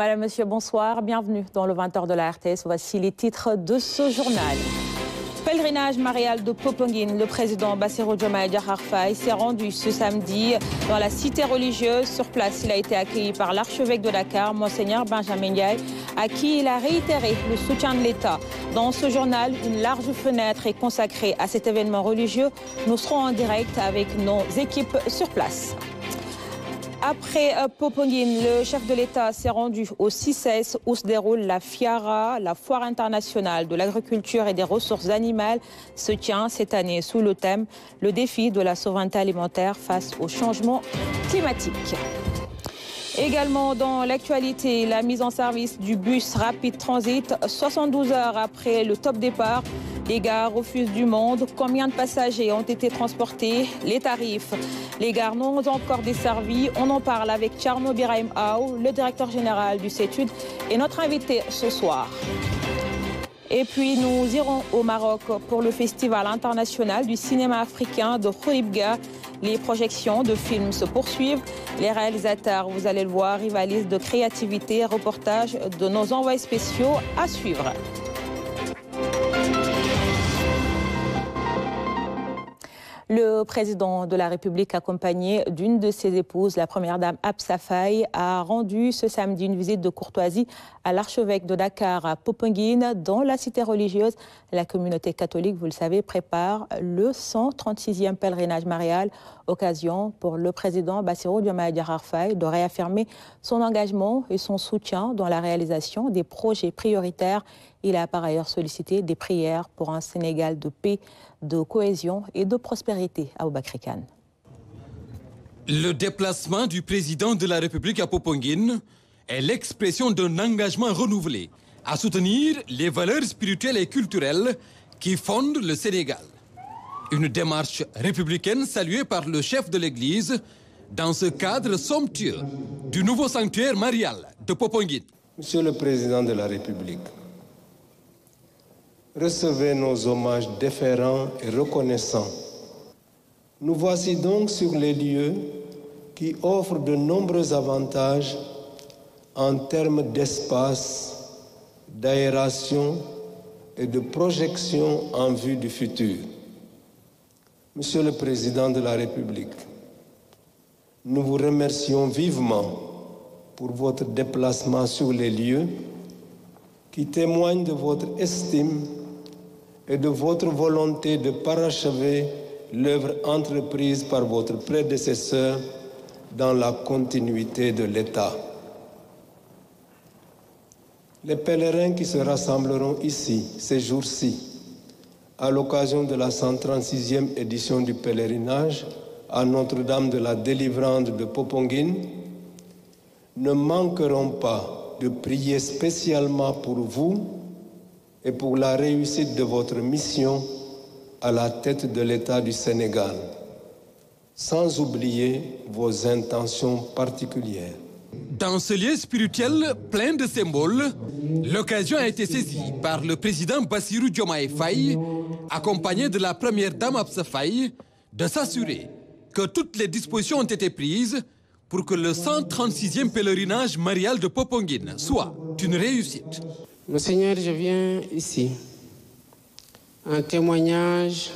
Madame, Monsieur, bonsoir. Bienvenue dans le 20h de la RTS. Voici les titres de ce journal. Pèlerinage marial de Popenguine. Le président Bassirou Diomaye Diakhar Faye s'est rendu ce samedi dans la cité religieuse. Sur place, il a été accueilli par l'archevêque de Dakar, Monseigneur Benjamin Ndiaye, à qui il a réitéré le soutien de l'État. Dans ce journal, une large fenêtre est consacrée à cet événement religieux. Nous serons en direct avec nos équipes sur place. Après Popenguine, le chef de l'État s'est rendu au CICES où se déroule la FIARA, la Foire internationale de l'agriculture et des ressources animales, se tient cette année sous le thème « Le défi de la souveraineté alimentaire face au changement climatique ». Également dans l'actualité, la mise en service du bus Rapid Transit, 72 heures après le top départ. Les gares refusent du monde. Combien de passagers ont été transportés? Les tarifs. Les gares non encore desservies. On en parle avec Tcherno Birahim Aou, le directeur général du CETUD, et notre invité ce soir. Et puis nous irons au Maroc pour le Festival international du cinéma africain de Khouribga. Les projections de films se poursuivent. Les réalisateurs, vous allez le voir, rivalisent de créativité. Reportage de nos envoyés spéciaux à suivre. Le président de la République, accompagné d'une de ses épouses, la première dame Absa Faye, a rendu ce samedi une visite de courtoisie à l'archevêque de Dakar à Popenguine, dans la cité religieuse. La communauté catholique, vous le savez, prépare le 136e pèlerinage marial. Occasion pour le président Bassirou Diomaye Diakhar Faye de réaffirmer son engagement et son soutien dans la réalisation des projets prioritaires. Il a par ailleurs sollicité des prières pour un Sénégal de paix, de cohésion et de prospérité. Aboubakry Kane. Le déplacement du président de la République à Popenguine est l'expression d'un engagement renouvelé à soutenir les valeurs spirituelles et culturelles qui fondent le Sénégal. Une démarche républicaine saluée par le chef de l'Église dans ce cadre somptueux du nouveau sanctuaire marial de Popenguine. Monsieur le Président de la République, recevez nos hommages déférents et reconnaissants. Nous voici donc sur les lieux qui offrent de nombreux avantages en termes d'espace, d'aération et de projection en vue du futur. Monsieur le Président de la République, nous vous remercions vivement pour votre déplacement sur les lieux qui témoigne de votre estime et de votre volonté de parachever l'œuvre entreprise par votre prédécesseur dans la continuité de l'État. Les pèlerins qui se rassembleront ici, ces jours-ci, à l'occasion de la 136e édition du pèlerinage à Notre-Dame de la Délivrance de Popenguine, ne manqueront pas de prier spécialement pour vous et pour la réussite de votre mission à la tête de l'État du Sénégal, sans oublier vos intentions particulières. Dans ce lieu spirituel plein de symboles, l'occasion a été saisie par le président Bassirou Diomaye Faye, accompagné de la première dame Absa Faye, de s'assurer que toutes les dispositions ont été prises pour que le 136e pèlerinage marial de Popenguine soit une réussite. Monseigneur, je viens ici en témoignage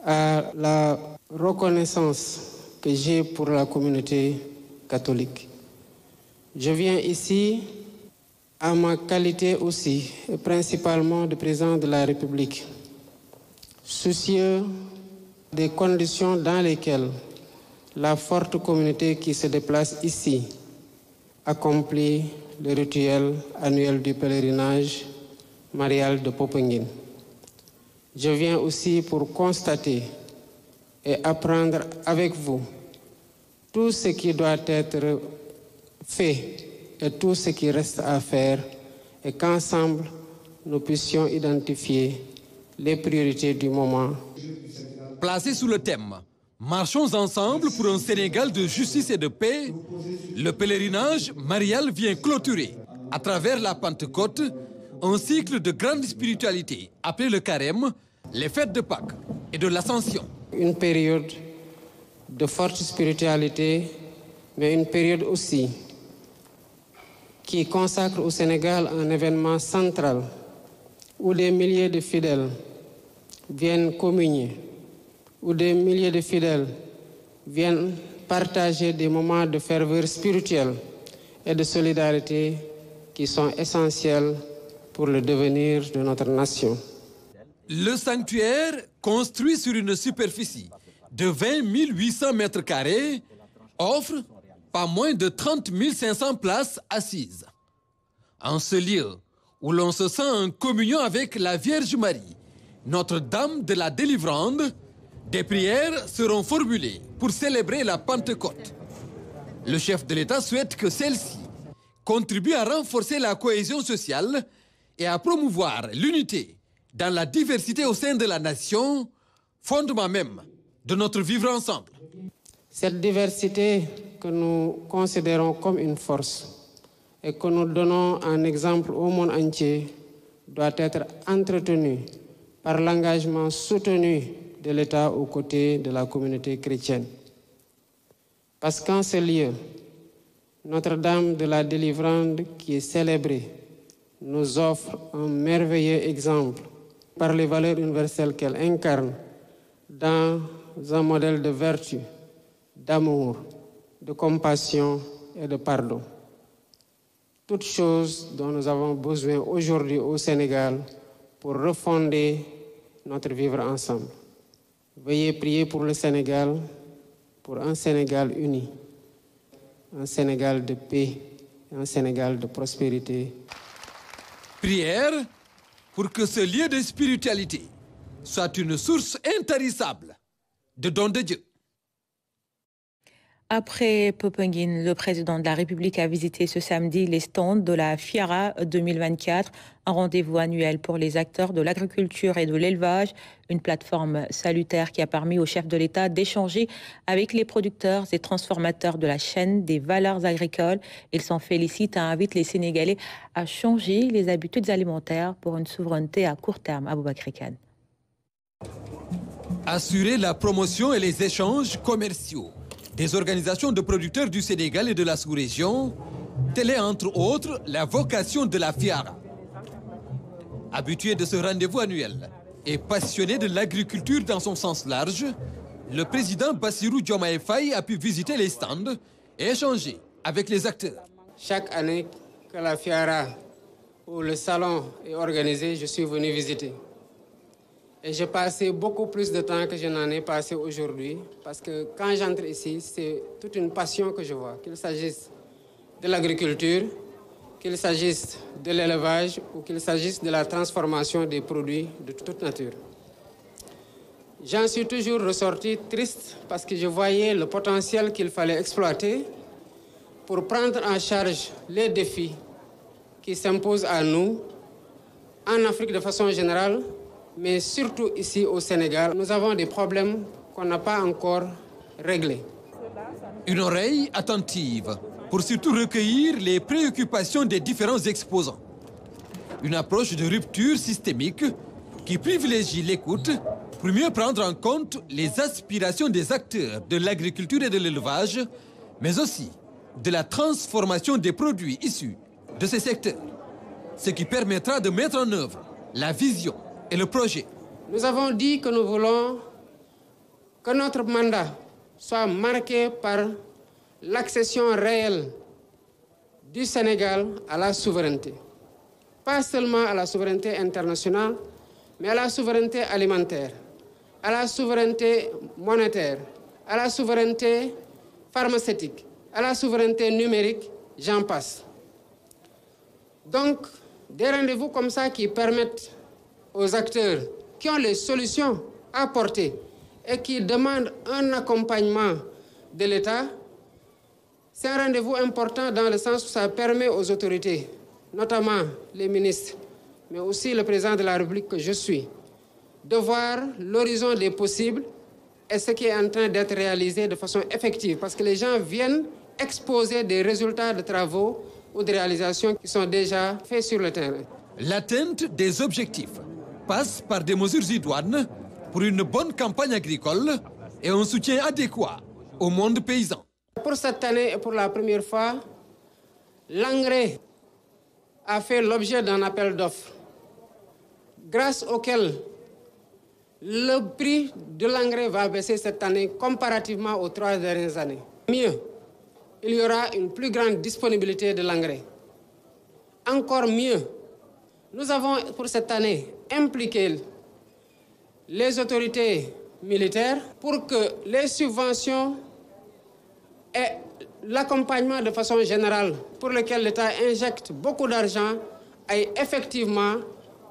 à la reconnaissance que j'ai pour la communauté catholique. Je viens ici à ma qualité aussi, et principalement de président de la République, soucieux des conditions dans lesquelles la forte communauté qui se déplace ici accomplit le rituel annuel du pèlerinage marial de Popenguine. Je viens aussi pour constater et apprendre avec vous tout ce qui doit être fait et tout ce qui reste à faire, et qu'ensemble nous puissions identifier les priorités du moment. Placé sous le thème « Marchons ensemble pour un Sénégal de justice et de paix », le pèlerinage marial vient clôturer, à travers la Pentecôte, un cycle de grande spiritualité appelé le Carême, les fêtes de Pâques et de l'Ascension. Une période de forte spiritualité, mais une période aussi qui consacre au Sénégal un événement central où des milliers de fidèles viennent communier, où des milliers de fidèles viennent partager des moments de ferveur spirituelle et de solidarité qui sont essentiels pour le devenir de notre nation. Le sanctuaire, construit sur une superficie de 20 800 mètres carrés, offre pas moins de 30 500 places assises. En ce lieu où l'on se sent en communion avec la Vierge Marie, Notre-Dame de la Délivrande, des prières seront formulées pour célébrer la Pentecôte. Le chef de l'État souhaite que celle-ci contribue à renforcer la cohésion sociale et à promouvoir l'unité dans la diversité au sein de la nation, fondement même de notre vivre ensemble. Cette diversité que nous considérons comme une force et que nous donnons un exemple au monde entier doit être entretenue par l'engagement soutenu de l'État aux côtés de la communauté chrétienne. Parce qu'en ce lieu, Notre-Dame de la Délivrande, qui est célébrée, nous offre un merveilleux exemple par les valeurs universelles qu'elle incarne dans un modèle de vertu, d'amour, de compassion et de pardon. Toutes choses dont nous avons besoin aujourd'hui au Sénégal pour refonder notre vivre ensemble. Veuillez prier pour le Sénégal, pour un Sénégal uni, un Sénégal de paix, un Sénégal de prospérité. Prière pour que ce lieu de spiritualité soit une source intarissable de dons de Dieu. Après Popenguine, le président de la République a visité ce samedi les stands de la FIARA 2024, un rendez-vous annuel pour les acteurs de l'agriculture et de l'élevage, une plateforme salutaire qui a permis au chef de l'État d'échanger avec les producteurs et transformateurs de la chaîne des valeurs agricoles. Il s'en félicite et invite les Sénégalais à changer les habitudes alimentaires pour une souveraineté à court terme. Aboubakry Kane. Assurer la promotion et les échanges commerciaux des organisations de producteurs du Sénégal et de la sous-région, telle est entre autres la vocation de la FIARA. Habitué de ce rendez-vous annuel et passionné de l'agriculture dans son sens large, le président Bassirou Diomaye Faye a pu visiter les stands et échanger avec les acteurs. Chaque année que la FIARA ou le salon est organisé, je suis venu visiter. Et j'ai passé beaucoup plus de temps que je n'en ai passé aujourd'hui, parce que quand j'entre ici, c'est toute une passion que je vois, qu'il s'agisse de l'agriculture, qu'il s'agisse de l'élevage ou qu'il s'agisse de la transformation des produits de toute nature. J'en suis toujours ressorti triste parce que je voyais le potentiel qu'il fallait exploiter pour prendre en charge les défis qui s'imposent à nous, en Afrique de façon générale, mais surtout ici au Sénégal. Nous avons des problèmes qu'on n'a pas encore réglés. Une oreille attentive pour surtout recueillir les préoccupations des différents exposants. Une approche de rupture systémique qui privilégie l'écoute pour mieux prendre en compte les aspirations des acteurs de l'agriculture et de l'élevage, mais aussi de la transformation des produits issus de ces secteurs, ce qui permettra de mettre en œuvre la vision et le projet. Nous avons dit que nous voulons que notre mandat soit marqué par l'accession réelle du Sénégal à la souveraineté. Pas seulement à la souveraineté internationale, mais à la souveraineté alimentaire, à la souveraineté monétaire, à la souveraineté pharmaceutique, à la souveraineté numérique, j'en passe. Donc, des rendez-vous comme ça qui permettent aux acteurs qui ont les solutions à apporter et qui demandent un accompagnement de l'État, c'est un rendez-vous important dans le sens où ça permet aux autorités, notamment les ministres, mais aussi le président de la République que je suis, de voir l'horizon des possibles et ce qui est en train d'être réalisé de façon effective. Parce que les gens viennent exposer des résultats de travaux ou de réalisations qui sont déjà faits sur le terrain. L'atteinte des objectifs passe par des mesures idoines pour une bonne campagne agricole et un soutien adéquat au monde paysan. Pour cette année et pour la première fois, l'engrais a fait l'objet d'un appel d'offres, grâce auquel le prix de l'engrais va baisser cette année comparativement aux 3 dernières années. Mieux, il y aura une plus grande disponibilité de l'engrais. Encore mieux, nous avons pour cette année impliqué les autorités militaires pour que les subventions et l'accompagnement de façon générale pour lequel l'État injecte beaucoup d'argent aille effectivement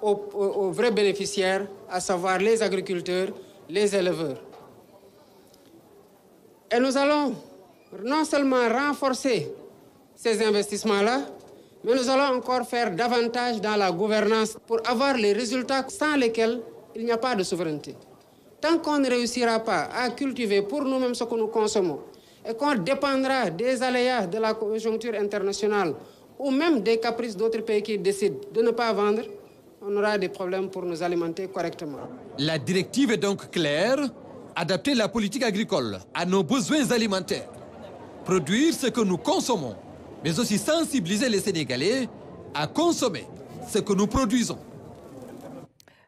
aux vrais bénéficiaires, à savoir les agriculteurs, les éleveurs. Et nous allons non seulement renforcer ces investissements-là, mais nous allons encore faire davantage dans la gouvernance pour avoir les résultats sans lesquels il n'y a pas de souveraineté. Tant qu'on ne réussira pas à cultiver pour nous-mêmes ce que nous consommons et qu'on dépendra des aléas de la conjoncture internationale ou même des caprices d'autres pays qui décident de ne pas vendre, on aura des problèmes pour nous alimenter correctement. La directive est donc claire, adapter la politique agricole à nos besoins alimentaires, produire ce que nous consommons, mais aussi sensibiliser les Sénégalais à consommer ce que nous produisons.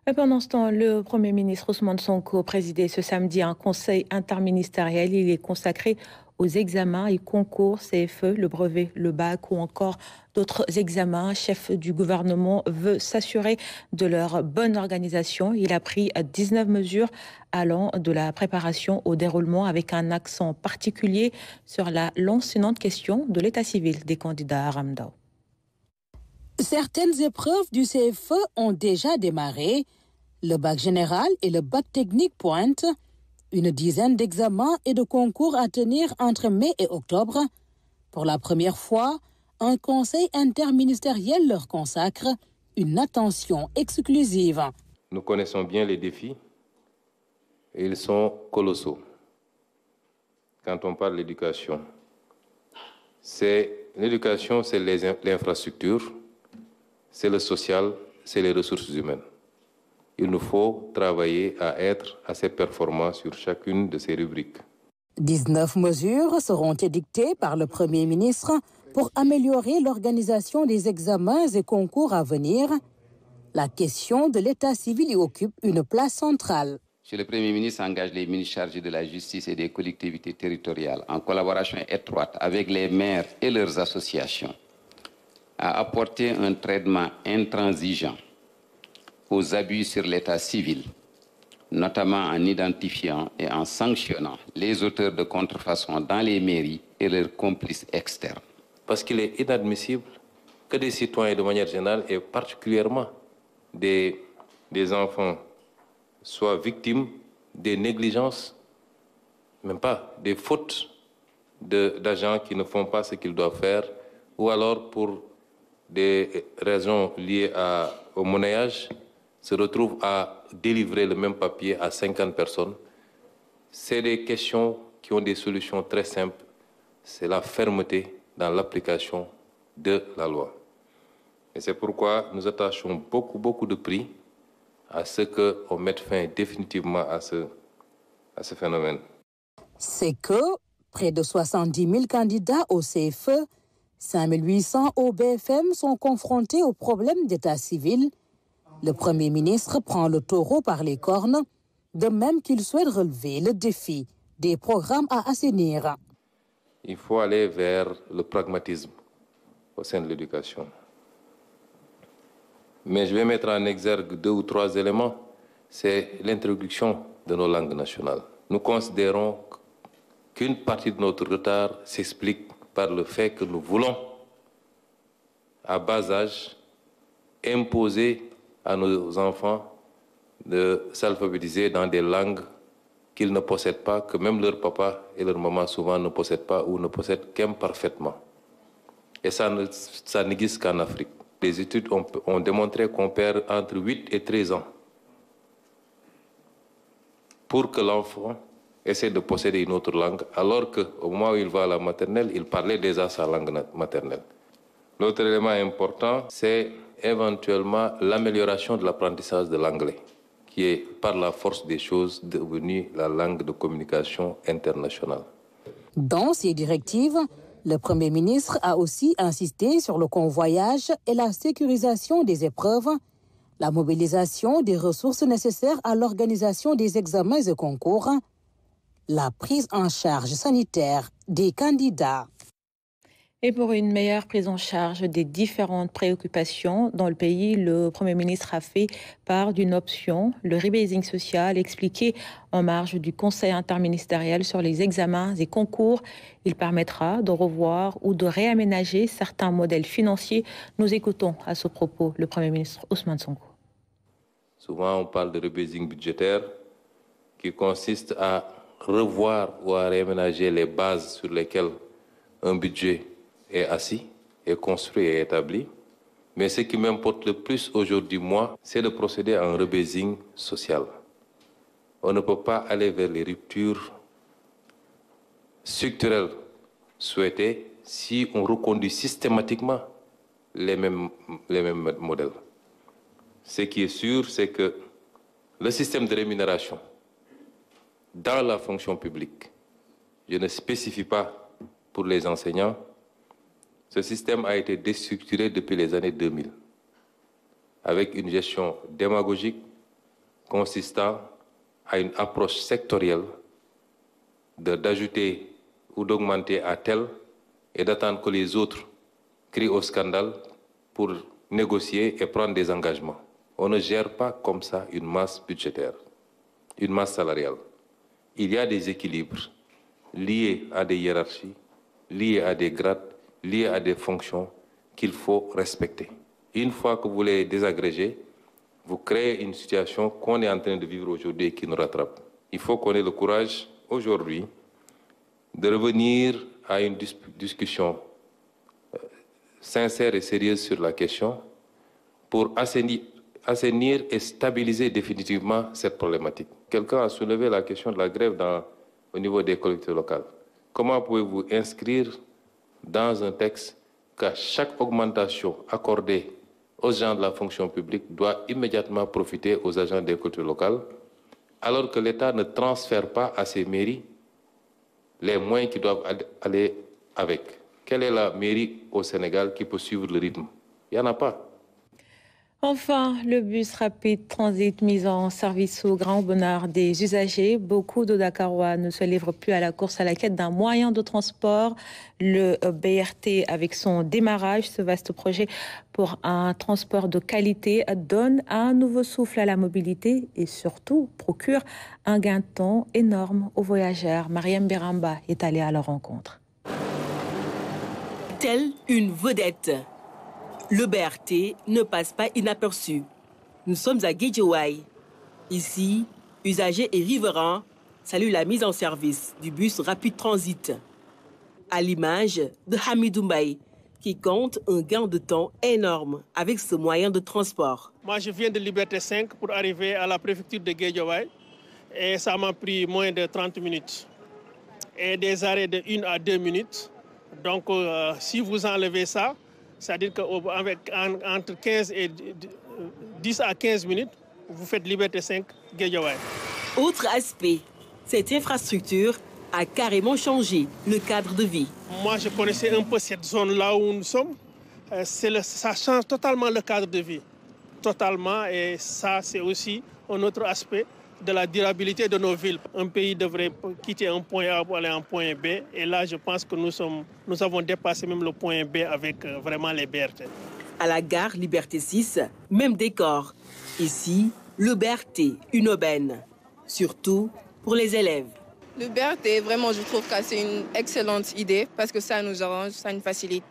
Et pendant ce temps, le Premier ministre Ousmane Sonko présidait ce samedi un conseil interministériel. Il est consacré aux examens et concours CFE, le brevet, le bac ou encore d'autres examens. Chef du gouvernement veut s'assurer de leur bonne organisation. Il a pris 19 mesures allant de la préparation au déroulement avec un accent particulier sur la lancinante question de l'état civil des candidats à Ramdao. Certaines épreuves du CFE ont déjà démarré. Le bac général et le bac technique pointent. Une dizaine d'examens et de concours à tenir entre mai et octobre. Pour la première fois, un conseil interministériel leur consacre une attention exclusive. Nous connaissons bien les défis et ils sont colossaux. Quand on parle d'éducation, c'est l'infrastructure, c'est le social, c'est les ressources humaines. Il nous faut travailler à être assez performants sur chacune de ces rubriques. 19 mesures seront édictées par le Premier ministre pour améliorer l'organisation des examens et concours à venir. La question de l'état civil y occupe une place centrale. Monsieur le Premier ministre engage les ministres chargés de la justice et des collectivités territoriales, en collaboration étroite avec les maires et leurs associations, à apporter un traitement intransigeant aux abus sur l'état civil, notamment en identifiant et en sanctionnant les auteurs de contrefaçon dans les mairies et leurs complices externes. Parce qu'il est inadmissible que des citoyens de manière générale et particulièrement des enfants soient victimes des négligences, même pas des fautes d'agents qui ne font pas ce qu'ils doivent faire, ou alors pour des raisons liées au monnayage, se retrouvent à délivrer le même papier à 50 personnes. C'est des questions qui ont des solutions très simples. C'est la fermeté dans l'application de la loi. Et c'est pourquoi nous attachons beaucoup de prix à ce qu'on mette fin définitivement à ce phénomène. C'est que près de 70 000 candidats au CFE, 5 800 au BFM sont confrontés au problème d'état civil. Le Premier ministre prend le taureau par les cornes, de même qu'il souhaite relever le défi des programmes à assainir. Il faut aller vers le pragmatisme au sein de l'éducation. Mais je vais mettre en exergue 2 ou 3 éléments. C'est l'introduction de nos langues nationales. Nous considérons qu'une partie de notre retard s'explique par le fait que nous voulons, à bas âge, imposer à nos enfants de s'alphabétiser dans des langues qu'ils ne possèdent pas, que même leur papa et leur maman souvent ne possèdent pas ou ne possèdent qu'imparfaitement. Et ça n'existe qu'en Afrique. Les études ont démontré qu'on perd entre 8 et 13 ans pour que l'enfant essaie de posséder une autre langue, alors qu'au moment où il va à la maternelle, il parlait déjà sa langue maternelle. L'autre élément important, c'est éventuellement l'amélioration de l'apprentissage de l'anglais, qui est par la force des choses devenue la langue de communication internationale. Dans ces directives, Le Premier ministre a aussi insisté sur le convoyage et la sécurisation des épreuves, la mobilisation des ressources nécessaires à l'organisation des examens et concours, la prise en charge sanitaire des candidats. Et pour une meilleure prise en charge des différentes préoccupations dans le pays, le Premier ministre a fait part d'une option, le rebasing social, expliqué en marge du Conseil interministériel sur les examens et concours. Il permettra de revoir ou de réaménager certains modèles financiers. Nous écoutons à ce propos le Premier ministre Ousmane Sonko. Souvent, on parle de rebasing budgétaire qui consiste à revoir ou à réaménager les bases sur lesquelles un budget est assis, est construit et établi. Mais ce qui m'importe le plus aujourd'hui, moi, c'est de procéder à un rebasing social. On ne peut pas aller vers les ruptures structurelles souhaitées si on reconduit systématiquement les mêmes modèles. Ce qui est sûr, c'est que le système de rémunération dans la fonction publique, je ne spécifie pas pour les enseignants, ce système a été déstructuré depuis les années 2000, avec une gestion démagogique consistant à une approche sectorielle d'ajouter ou d'augmenter à tel et d'attendre que les autres crient au scandale pour négocier et prendre des engagements. On ne gère pas comme ça une masse budgétaire, une masse salariale. Il y a des équilibres liés à des hiérarchies, liés à des grades, liés à des fonctions qu'il faut respecter. Une fois que vous les désagrégez, vous créez une situation qu'on est en train de vivre aujourd'hui et qui nous rattrape. Il faut qu'on ait le courage aujourd'hui de revenir à une discussion sincère et sérieuse sur la question pour assainir et stabiliser définitivement cette problématique. Quelqu'un a soulevé la question de la grève au niveau des collectivités locales. Comment pouvez-vous inscrire dans un texte qu'à chaque augmentation accordée aux gens de la fonction publique doit immédiatement profiter aux agents des collectivités locales, alors que l'État ne transfère pas à ses mairies les moyens qui doivent aller avec? Quelle est la mairie au Sénégal qui peut suivre le rythme? Il n'y en a pas. Enfin, le bus rapide transit mis en service au grand bonheur des usagers. Beaucoup de Dakarois ne se livrent plus à la course à la quête d'un moyen de transport. Le BRT, avec son démarrage, ce vaste projet pour un transport de qualité, donne un nouveau souffle à la mobilité et surtout procure un gain de temps énorme aux voyageurs. Mariam Beramba est allée à leur rencontre. Telle une vedette, le BRT ne passe pas inaperçu. Nous sommes à Guédiawaye. Ici, usagers et riverains saluent la mise en service du bus rapide transit. À l'image de Hamidou Mbaye, qui compte un gain de temps énorme avec ce moyen de transport. Moi, je viens de Liberté 5 pour arriver à la préfecture de Guédiawaye et ça m'a pris moins de 30 minutes. Et des arrêts de 1 à 2 minutes. Donc, si vous enlevez ça, c'est-à-dire qu'entre 15 et 10 à 15 minutes, vous faites Liberté 5, Guédiawaye. Autre aspect, cette infrastructure a carrément changé le cadre de vie. Moi, je connaissais un peu cette zone-là où nous sommes. Ça change totalement le cadre de vie. Totalement. Et ça, c'est aussi un autre aspect de la durabilité de nos villes. Un pays devrait quitter un point A pour aller en point B. Et là, je pense que nous avons dépassé même le point B avec vraiment les BRT. À la gare Liberté 6, même décor. Ici, le BRT, une aubaine. Surtout pour les élèves. Le BRT, vraiment, je trouve que c'est une excellente idée parce que ça nous arrange, ça nous facilite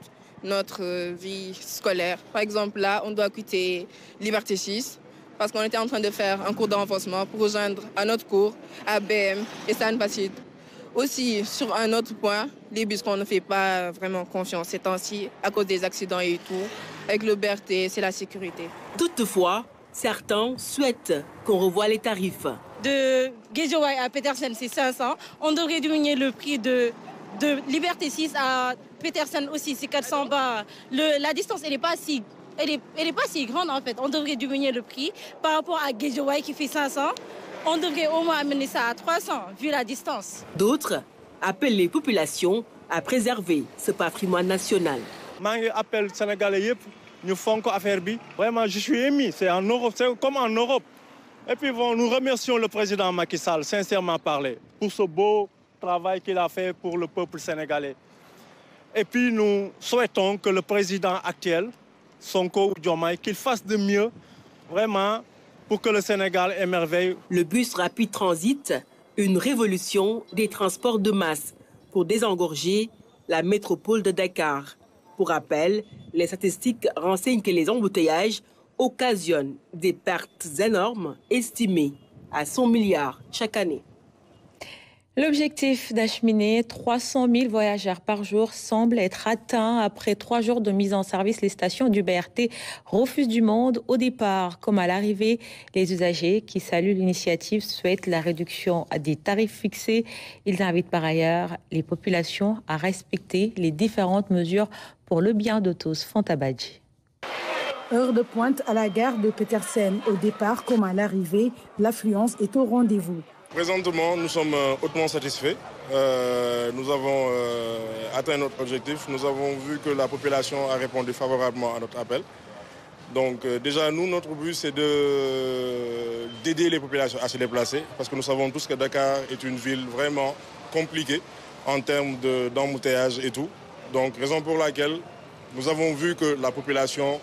notre vie scolaire. Par exemple, là, on doit quitter Liberté 6 parce qu'on était en train de faire un cours de renforcement pour rejoindre un autre cours à BM et ça nous facilite. Aussi, sur un autre point, les bus qu'on ne fait pas vraiment confiance ces temps-ci à cause des accidents et tout. Avec le BRT, c'est la sécurité. Toutefois, certains souhaitent qu'on revoie les tarifs. De Guédiawaye à Petersen, c'est 500. On devrait diminuer le prix de Liberté 6 à Petersen aussi, c'est 400 bahts. La distance, elle n'est pas si grande en fait. On devrait diminuer le prix par rapport à Guédiawaye qui fait 500. On devrait au moins amener ça à 300 vu la distance. D'autres appellent les populations à préserver ce patrimoine national. Appel sénégalais, nous faisons affaire bi. Vraiment, je suis ému. C'est en Europe, c'est comme en Europe. Et puis bon, nous remercions le président Macky Sall, sincèrement parlé, pour ce beau travail qu'il a fait pour le peuple sénégalais. Et puis nous souhaitons que le président actuel, Sonko Diomaye, qu'il fasse de mieux, vraiment, pour que le Sénégal émerveille. Le bus rapide transit, une révolution des transports de masse pour désengorger la métropole de Dakar. Pour rappel, les statistiques renseignent que les embouteillages occasionnent des pertes énormes estimées à 100 milliards chaque année. L'objectif d'acheminer 300 000 voyageurs par jour semble être atteint. Après 3 jours de mise en service, les stations du BRT refusent du monde au départ comme à l'arrivée. Les usagers qui saluent l'initiative souhaitent la réduction des tarifs fixés. Ils invitent par ailleurs les populations à respecter les différentes mesures pour le bien de tous. Fantabadji. Heure de pointe à la gare de Petersen. Au départ comme à l'arrivée, l'affluence est au rendez-vous. Présentement, nous sommes hautement satisfaits. Nous avons atteint notre objectif. Nous avons vu que la population a répondu favorablement à notre appel. Donc déjà, nous, notre but, c'est d'aider les populations à se déplacer parce que nous savons tous que Dakar est une ville vraiment compliquée en termes d'embouteillage et tout. Donc, raison pour laquelle nous avons vu que la population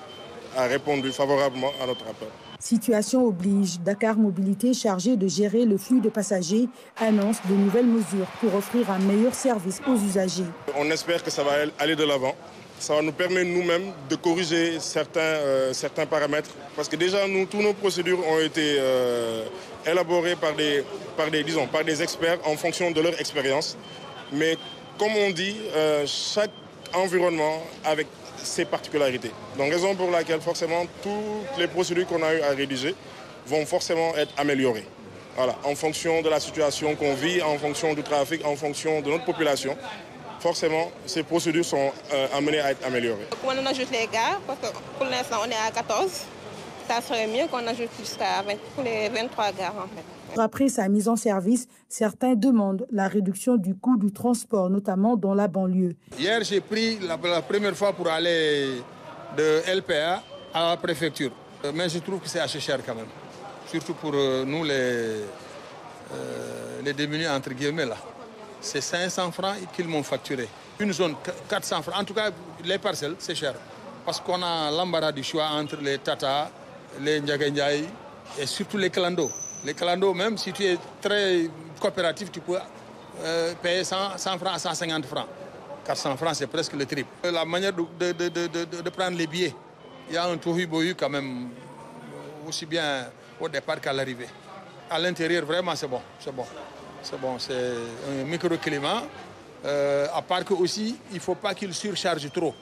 a répondu favorablement à notre appel. Situation oblige, Dakar Mobilité, chargée de gérer le flux de passagers, annonce de nouvelles mesures pour offrir un meilleur service aux usagers. On espère que ça va aller de l'avant. Ça va nous permettre nous-mêmes de corriger certains paramètres. Parce que déjà, toutes nos procédures ont été élaborées par des experts en fonction de leur expérience. Mais comme on dit, chaque environnement avec ses particularités. Donc, raison pour laquelle, forcément, toutes les procédures qu'on a eu à rédiger vont forcément être améliorées. Voilà, en fonction de la situation qu'on vit, en fonction du trafic, en fonction de notre population. Forcément, ces procédures sont amenées à être améliorées. On ajoute les gares, parce que pour l'instant, on est à 14. Ça serait mieux qu'on ajoute jusqu'à les 23 gares, en fait. Après sa mise en service, certains demandent la réduction du coût du transport, notamment dans la banlieue. Hier, j'ai pris la première fois pour aller de LPA à la préfecture. Mais je trouve que c'est assez cher quand même. Surtout pour nous, les démunis, entre guillemets, là. C'est 500 francs qu'ils m'ont facturé. Une zone, 400 francs. En tout cas, les parcelles, c'est cher. Parce qu'on a l'embarras du choix entre les Tata, les Ndiaye et surtout les Clando. Les clando, même si tu es très coopératif, tu peux payer 100 francs à 150 francs. 400 francs, c'est presque le triple. La manière de prendre les billets, il y a un tohu-bohu quand même, aussi bien au départ qu'à l'arrivée. À l'intérieur, vraiment, c'est bon. C'est un microclimat. À part que aussi, il ne faut pas qu'il surcharge trop,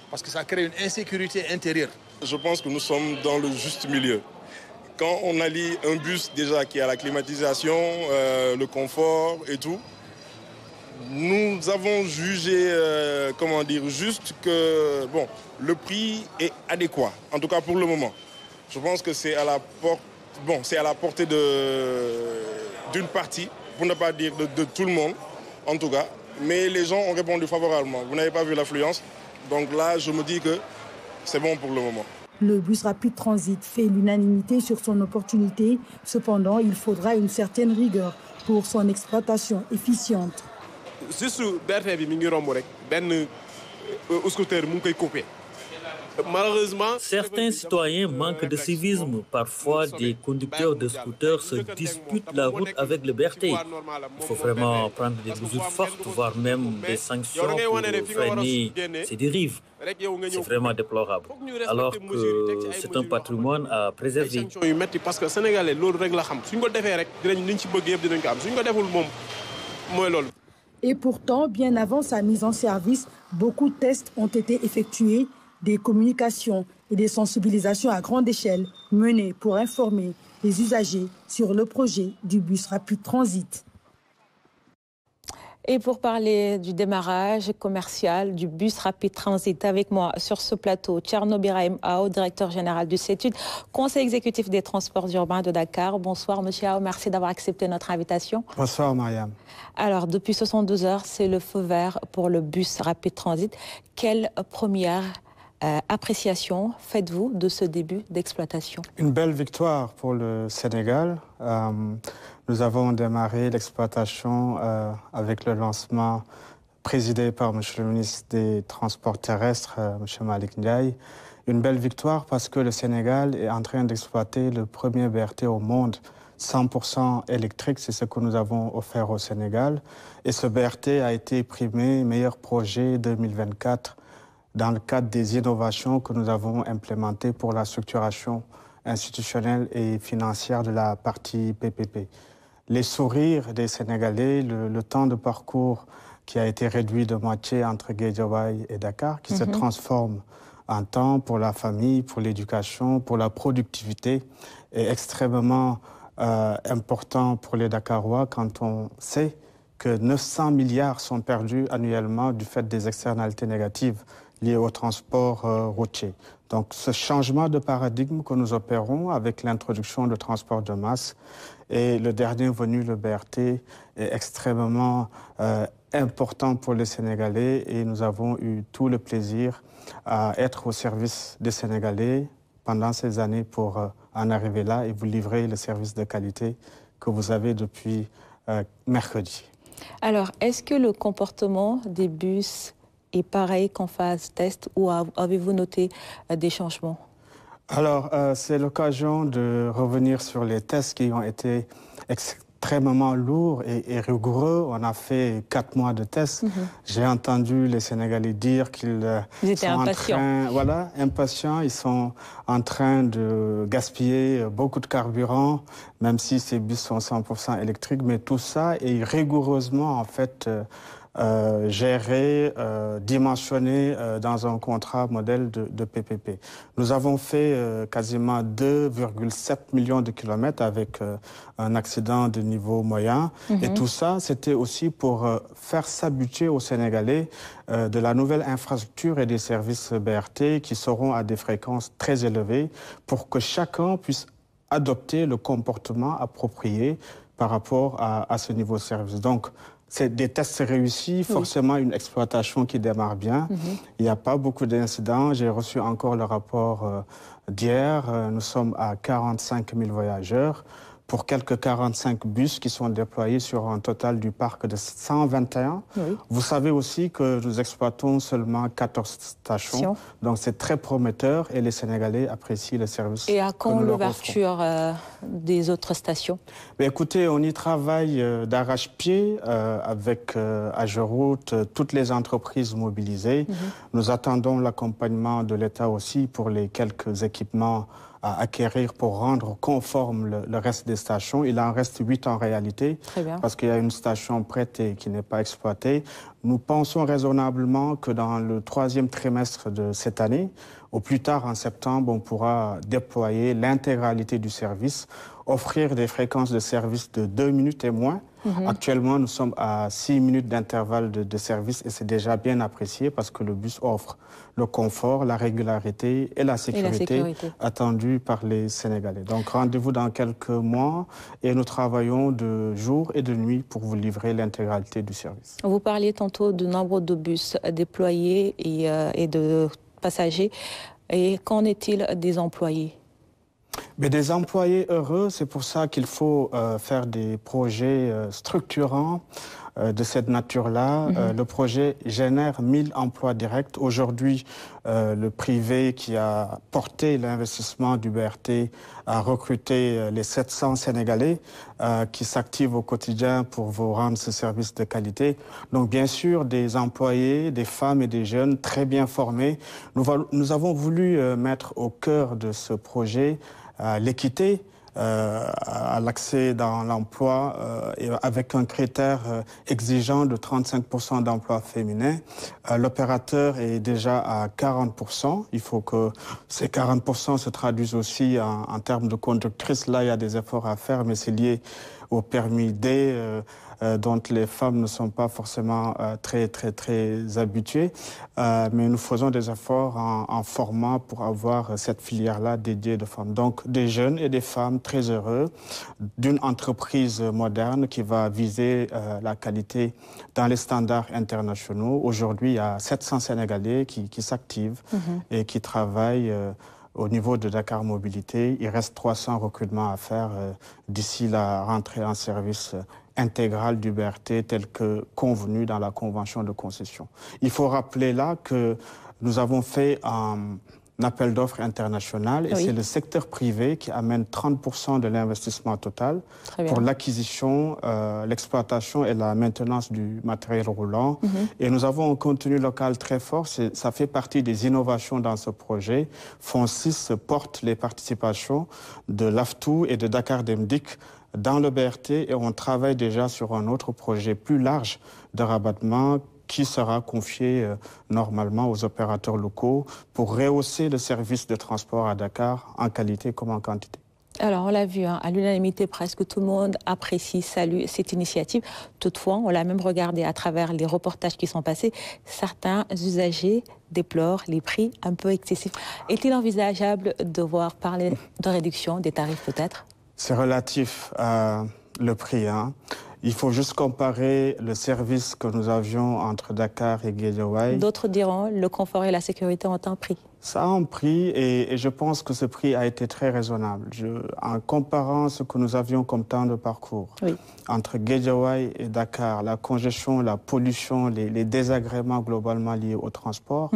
parce que ça crée une insécurité intérieure. Je pense que nous sommes dans le juste milieu. Quand on allie un bus déjà qui a la climatisation, le confort et tout, nous avons jugé, juste que le prix est adéquat, en tout cas pour le moment. Je pense que c'est à la portée d'une partie, pour ne pas dire de tout le monde, en tout cas. Mais les gens ont répondu favorablement. Vous n'avez pas vu l'affluence, donc là, je me dis que c'est bon pour le moment. Le bus rapide transit fait l'unanimité sur son opportunité. Cependant, il faudra une certaine rigueur pour son exploitation efficiente. Malheureusement, certains citoyens manquent de civisme. Parfois, des conducteurs de scooters se disputent la route avec le BRT. Il faut vraiment prendre des mesures fortes, voire même des sanctions pour freiner ces dérives. C'est vraiment déplorable. Alors que c'est un patrimoine à préserver. Et pourtant, bien avant sa mise en service, beaucoup de tests ont été effectués. Des communications et des sensibilisations à grande échelle menées pour informer les usagers sur le projet du bus rapide transit. Et pour parler du démarrage commercial du bus Rapid Transit, avec moi sur ce plateau, Thierno Birahim Ao, directeur général du CETUD, conseil exécutif des transports urbains de Dakar. Bonsoir Monsieur Ao, merci d'avoir accepté notre invitation. Bonsoir Mariam. Alors, depuis 72 heures, c'est le feu vert pour le bus Rapid Transit. Quelle première appréciation faites-vous de ce début d'exploitation? Une belle victoire pour le Sénégal. Nous avons démarré l'exploitation avec le lancement présidé par M. le ministre des Transports terrestres, M. Malick Ndiaye. Une belle victoire parce que le Sénégal est en train d'exploiter le premier BRT au monde 100% électrique. C'est ce que nous avons offert au Sénégal. Et ce BRT a été primé meilleur projet 2024 dans le cadre des innovations que nous avons implémentées pour la structuration institutionnelle et financière de la partie PPP. Les sourires des Sénégalais, le temps de parcours qui a été réduit de moitié entre Guédiawaye et Dakar, qui se transforme en temps pour la famille, pour l'éducation, pour la productivité, est extrêmement important pour les Dakarois quand on sait que 900 milliards sont perdus annuellement du fait des externalités négatives liées au transport routier. Donc ce changement de paradigme que nous opérons avec l'introduction de transport de masse et le dernier venu, le BRT, est extrêmement important pour les Sénégalais et nous avons eu tout le plaisir à être au service des Sénégalais pendant ces années pour en arriver là et vous livrer le service de qualité que vous avez depuis mercredi. Alors, est-ce que le comportement des bus est pareil qu'en phase test ou avez-vous noté des changements? Alors, c'est l'occasion de revenir sur les tests qui ont été extrêmement lourds et rigoureux. On a fait 4 mois de tests. J'ai entendu les Sénégalais dire qu'ils étaient impatients. Impatients. Ils sont en train de gaspiller beaucoup de carburant, même si ces bus sont 100% électriques. Mais tout ça est rigoureusement, en fait, géré, dimensionné dans un contrat modèle de PPP. Nous avons fait quasiment 2,7 millions de kilomètres avec un accident de niveau moyen. Et tout ça, c'était aussi pour faire s'habituer aux Sénégalais de la nouvelle infrastructure et des services BRT qui seront à des fréquences très élevées pour que chacun puisse adopter le comportement approprié par rapport à ce niveau de service. Donc, c'est des tests réussis, forcément une exploitation qui démarre bien. Il n'y a pas beaucoup d'incidents. J'ai reçu encore le rapport d'hier. Nous sommes à 45 000 voyageurs pour quelques 45 bus qui sont déployés sur un total du parc de 121. Vous savez aussi que nous exploitons seulement 14 stations. Donc c'est très prometteur et les Sénégalais apprécient le service. Et à quand l'ouverture des autres stations? Écoutez, on y travaille d'arrache-pied avec Ageroute, toutes les entreprises mobilisées. Nous attendons l'accompagnement de l'État aussi pour les quelques équipements à acquérir pour rendre conforme le reste des stations. Il en reste 8 en réalité, parce qu'il y a une station prête et qui n'est pas exploitée. Nous pensons raisonnablement que dans le 3e trimestre de cette année, au plus tard en septembre, on pourra déployer l'intégralité du service, offrir des fréquences de service de 2 minutes et moins. Actuellement, nous sommes à 6 minutes d'intervalle de service et c'est déjà bien apprécié parce que le bus offre le confort, la régularité et la sécurité attendue par les Sénégalais. Donc rendez-vous dans quelques mois et nous travaillons de jour et de nuit pour vous livrer l'intégralité du service. Vous parliez tantôt du nombre de bus déployés et de passagers. Et qu'en est-il des employés? Mais des employés heureux, c'est pour ça qu'il faut faire des projets structurants de cette nature-là. Le projet génère 1000 emplois directs. Aujourd'hui, le privé qui a porté l'investissement du BRT a recruté les 700 Sénégalais qui s'activent au quotidien pour vous rendre ce service de qualité. Donc bien sûr, des employés, des femmes et des jeunes très bien formés. Nous avons voulu mettre au cœur de ce projet l'équité, à l'accès dans l'emploi avec un critère exigeant de 35% d'emplois féminins. L'opérateur est déjà à 40%. Il faut que ces 40% se traduisent aussi en termes de conductrices. Là, il y a des efforts à faire, mais c'est lié au permis D, dont les femmes ne sont pas forcément très habituées. Mais nous faisons des efforts en formant pour avoir cette filière-là dédiée de femmes. Donc des jeunes et des femmes très heureux d'une entreprise moderne qui va viser la qualité dans les standards internationaux. Aujourd'hui, il y a 700 Sénégalais qui s'activent et qui travaillent au niveau de Dakar Mobilité. Il reste 300 recrutements à faire d'ici la rentrée en service intégrale du BRT tel que convenu dans la convention de concession. Il faut rappeler là que nous avons fait un appel d'offres international et c'est le secteur privé qui amène 30% de l'investissement total pour l'acquisition, l'exploitation et la maintenance du matériel roulant. Et nous avons un contenu local très fort. Ça fait partie des innovations dans ce projet. FONSIS porte les participations de l'AFTU et de Dakar Demdik dans le BRT et on travaille déjà sur un autre projet plus large de rabattement qui sera confié normalement aux opérateurs locaux pour rehausser le service de transport à Dakar en qualité comme en quantité. Alors, on l'a vu, à l'unanimité, presque tout le monde apprécie, salue cette initiative. Toutefois, on l'a même regardé à travers les reportages qui sont passés. Certains usagers déplorent les prix un peu excessifs. Est-il envisageable de voir parler de réduction des tarifs peut-être? C'est relatif à le prix, Il faut juste comparer le service que nous avions entre Dakar et Guédiawaye. D'autres diront le confort et la sécurité ont un prix. Ça a un prix et je pense que ce prix a été très raisonnable. En comparant ce que nous avions comme temps de parcours entre Guédiawaye et Dakar, la congestion, la pollution, les désagréments globalement liés au transport,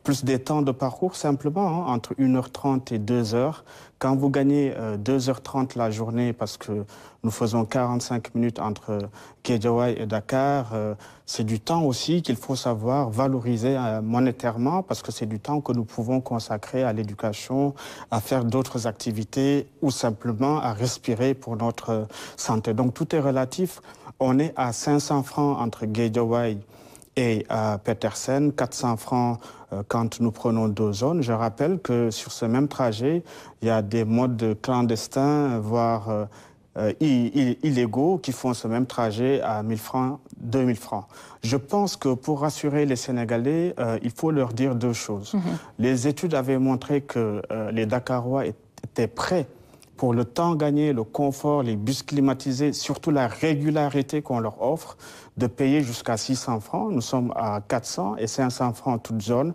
plus des temps de parcours simplement, entre 1h30 et 2h. Quand vous gagnez 2h30 la journée parce que nous faisons 45 minutes entre Guédiawaye et Dakar, c'est du temps aussi qu'il faut savoir valoriser monétairement parce que c'est du temps que nous pouvons consacrer à l'éducation, à faire d'autres activités ou simplement à respirer pour notre santé. Donc tout est relatif. On est à 500 francs entre Guédiawaye et Petersen, 400 francs quand nous prenons 2 zones. Je rappelle que sur ce même trajet, il y a des modes clandestins, voire illégaux, qui font ce même trajet à 1000 francs, 2000 francs. Je pense que pour rassurer les Sénégalais, il faut leur dire 2 choses. Les études avaient montré que les Dakarois étaient prêts pour le temps gagné, le confort, les bus climatisés, surtout la régularité qu'on leur offre, de payer jusqu'à 600 francs. Nous sommes à 400 et 500 francs toute zone.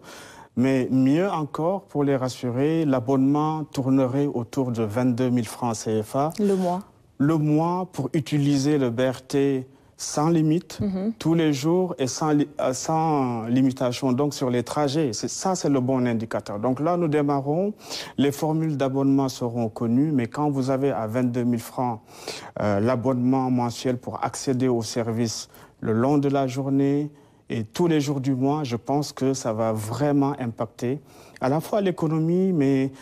Mais mieux encore, pour les rassurer, l'abonnement tournerait autour de 22 000 francs CFA. Le mois. Le mois pour utiliser le BRT sans limite, tous les jours et sans limitation, donc sur les trajets. Ça, c'est le bon indicateur. Donc là, nous démarrons. Les formules d'abonnement seront connues, mais quand vous avez à 22 000 francs l'abonnement mensuel pour accéder au service le long de la journée et tous les jours du mois, je pense que ça va vraiment impacter à la fois l'économie, mais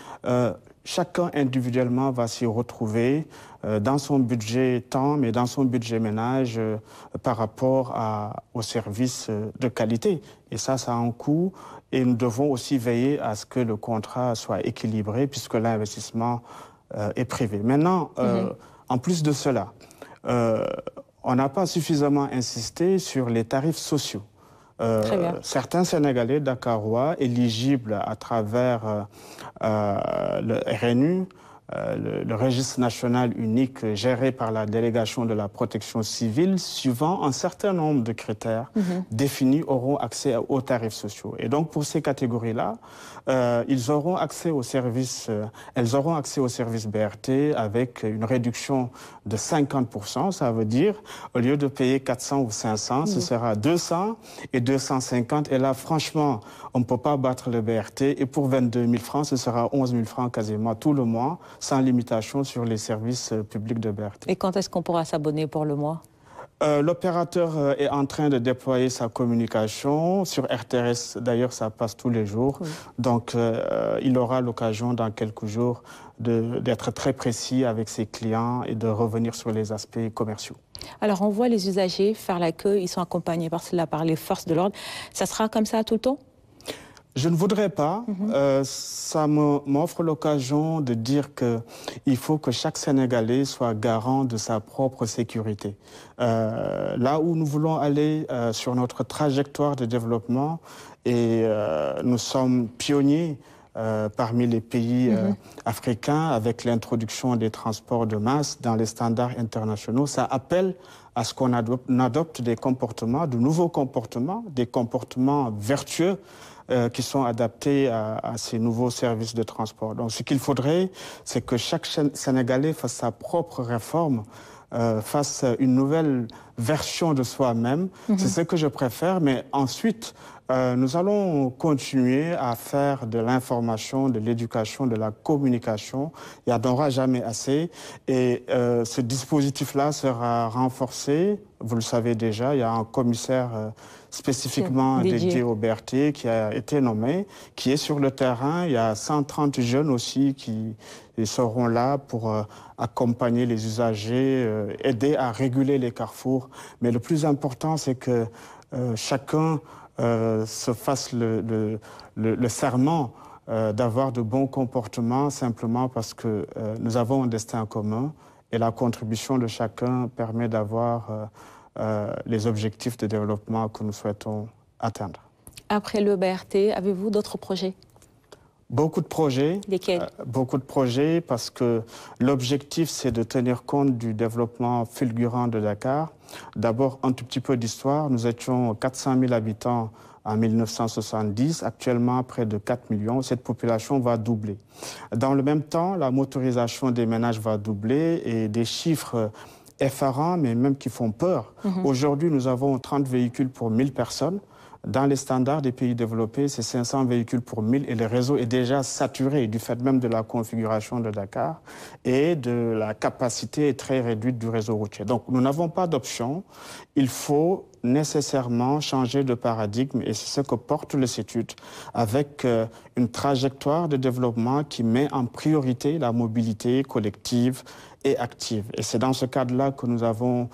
chacun individuellement va s'y retrouver dans son budget temps, mais dans son budget ménage par rapport aux services de qualité. Et ça a un coût. Et nous devons aussi veiller à ce que le contrat soit équilibré puisque l'investissement est privé. Maintenant, en plus de cela, on n'a pas suffisamment insisté sur les tarifs sociaux. Certains Sénégalais dakarois éligibles à travers le RNU, le registre national unique géré par la délégation de la protection civile, suivant un certain nombre de critères définis, auront accès aux tarifs sociaux. Et donc pour ces catégories-là, elles auront accès aux services BRT avec une réduction de 50%. Ça veut dire, au lieu de payer 400 ou 500, ce sera 200 et 250. Et là, franchement, on ne peut pas battre le BRT. Et pour 22 000 francs, ce sera 11 000 francs quasiment tout le mois, sans limitation sur les services publics de BRT. Et quand est-ce qu'on pourra s'abonner pour le mois ? L'opérateur est en train de déployer sa communication. Sur RTRS, d'ailleurs, ça passe tous les jours. Donc, il aura l'occasion dans quelques jours d'être très précis avec ses clients et de revenir sur les aspects commerciaux. Alors, on voit les usagers faire la queue. Ils sont accompagnés par les forces de l'ordre. Ça sera comme ça tout le temps ? Je ne voudrais pas. Ça m'offre l'occasion de dire qu'il faut que chaque Sénégalais soit garant de sa propre sécurité. Là où nous voulons aller sur notre trajectoire de développement, et nous sommes pionniers parmi les pays africains avec l'introduction des transports de masse dans les standards internationaux, ça appelle à ce qu'on adopte des comportements, de nouveaux comportements, des comportements vertueux qui sont adaptés à ces nouveaux services de transport. Donc ce qu'il faudrait, c'est que chaque Sénégalais fasse sa propre réforme, fasse une nouvelle version de soi-même. C'est ce que je préfère, mais ensuite, nous allons continuer à faire de l'information, de l'éducation, de la communication. Il n'y en aura jamais assez. Et ce dispositif-là sera renforcé. Vous le savez déjà, il y a un commissaire spécifiquement dédié au BRT qui a été nommé, qui est sur le terrain. Il y a 130 jeunes aussi qui seront là pour accompagner les usagers, aider à réguler les carrefours. Mais le plus important, c'est que chacun se fasse le serment d'avoir de bons comportements simplement parce que nous avons un destin commun et la contribution de chacun permet d'avoir les objectifs de développement que nous souhaitons atteindre. Après le BRT, avez-vous d'autres projets ? Beaucoup de projets. Lesquels ? Beaucoup de projets parce que l'objectif, c'est de tenir compte du développement fulgurant de Dakar. D'abord, un tout petit peu d'histoire. Nous étions 400 000 habitants en 1970. Actuellement, près de 4 millions. Cette population va doubler. Dans le même temps, la motorisation des ménages va doubler et des chiffres effarants, mais même qui font peur. Aujourd'hui, nous avons 30 véhicules pour 1000 personnes. Dans les standards des pays développés, c'est 500 véhicules pour 1000 et le réseau est déjà saturé du fait même de la configuration de Dakar et de la capacité très réduite du réseau routier. Donc nous n'avons pas d'option. Il faut nécessairement changer de paradigme et c'est ce que porte le CETUD avec une trajectoire de développement qui met en priorité la mobilité collective et active. Et c'est dans ce cadre-là que nous avons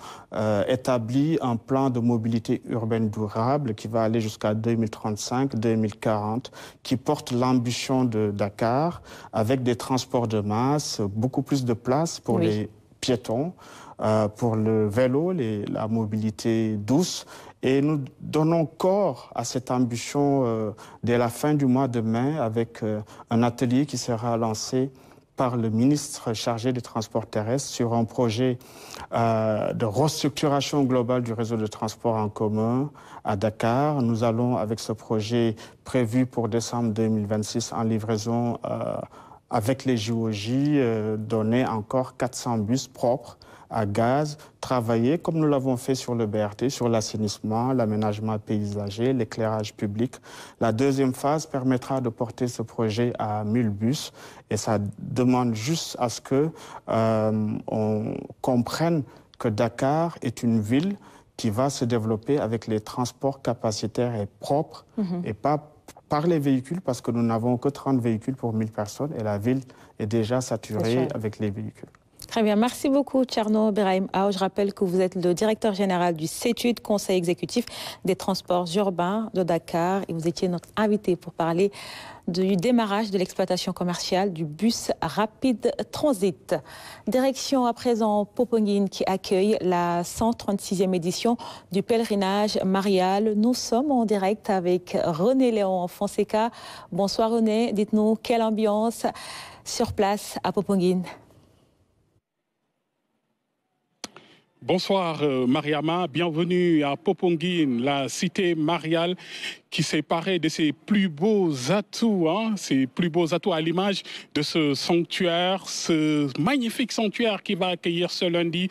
établi un plan de mobilité urbaine durable qui va aller jusqu'à 2035-2040, qui porte l'ambition de Dakar avec des transports de masse, beaucoup plus de place pour les piétons, pour le vélo, la mobilité douce. Et nous donnons corps à cette ambition dès la fin du mois de mai avec un atelier qui sera lancé par le ministre chargé des transports terrestres sur un projet de restructuration globale du réseau de transport en commun à Dakar. Nous allons, avec ce projet prévu pour décembre 2026 en livraison avec les JOJ, donner encore 400 bus propres à gaz, travailler comme nous l'avons fait sur le BRT, sur l'assainissement, l'aménagement paysager, l'éclairage public. La deuxième phase permettra de porter ce projet à 1000 bus et ça demande juste à ce que on comprenne que Dakar est une ville qui va se développer avec les transports capacitaires et propres et pas par les véhicules parce que nous n'avons que 30 véhicules pour 1000 personnes et la ville est déjà saturée avec les véhicules. Très bien, merci beaucoup Thierno Birahim Aw. Je rappelle que vous êtes le directeur général du CETUD, Conseil exécutif des transports urbains de Dakar et vous étiez notre invité pour parler du démarrage de l'exploitation commerciale du bus rapide transit. Direction à présent Popenguine qui accueille la 136e édition du pèlerinage marial. Nous sommes en direct avec René Léon Fonseca. Bonsoir René, dites-nous quelle ambiance sur place à Popenguine. Bonsoir Mariama, bienvenue à Popenguine, la cité mariale qui s'est parée de ses plus beaux atouts, ses plus beaux atouts à l'image de ce sanctuaire, ce magnifique sanctuaire qui va accueillir ce lundi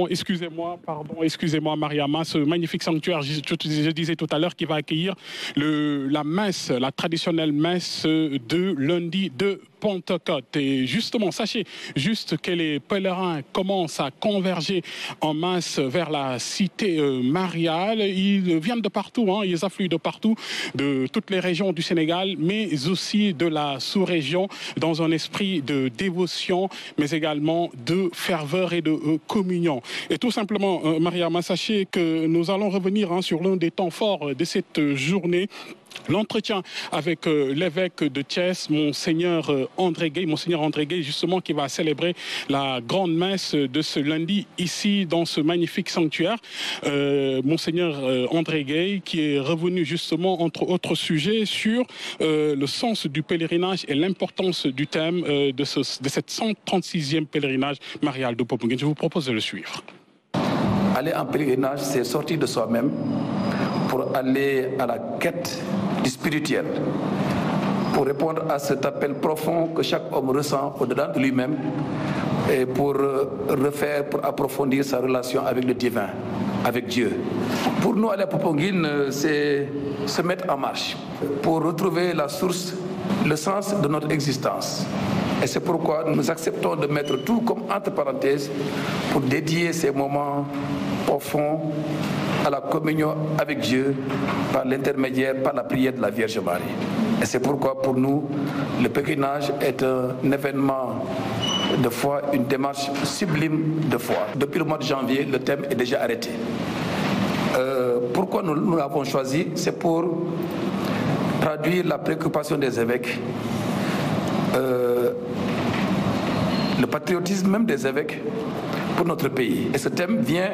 excusez-moi Mariama, ce magnifique sanctuaire, je disais tout à l'heure, qui va accueillir la messe, la traditionnelle messe de lundi de Pentecôte. Et justement, sachez juste que les pèlerins commencent à converger en masse vers la cité mariale. Ils viennent de partout, ils affluent de partout, de toutes les régions du Sénégal, mais aussi de la sous-région, dans un esprit de dévotion, mais également de ferveur et de communion Avignon. Et tout simplement, Mariama, sachez que nous allons revenir sur l'un des temps forts de cette journée. L'entretien avec l'évêque de Thiès, Monseigneur André Gueye, justement, qui va célébrer la grande messe de ce lundi ici dans ce magnifique sanctuaire. Monseigneur André Gueye qui est revenu justement, entre autres sujets, sur le sens du pèlerinage et l'importance du thème de cette 136e pèlerinage marial de Popenguine. Je vous propose de le suivre. Aller en pèlerinage, c'est sortir de soi-même pour aller à la quête du spirituel, pour répondre à cet appel profond que chaque homme ressent au-dedans de lui-même et pour refaire, pour approfondir sa relation avec le divin, avec Dieu. Pour nous, aller à Popenguine, c'est se mettre en marche pour retrouver la source, le sens de notre existence. Et c'est pourquoi nous acceptons de mettre tout comme entre parenthèses pour dédier ces moments profonds à la communion avec Dieu par l'intermédiaire, par la prière de la Vierge Marie. Et c'est pourquoi pour nous, le pèlerinage est un événement de foi, une démarche sublime de foi. Depuis le mois de janvier, le thème est déjà arrêté. Pourquoi nous l'avons choisi? C'est pour traduire la préoccupation des évêques, le patriotisme même des évêques pour notre pays. Et ce thème vient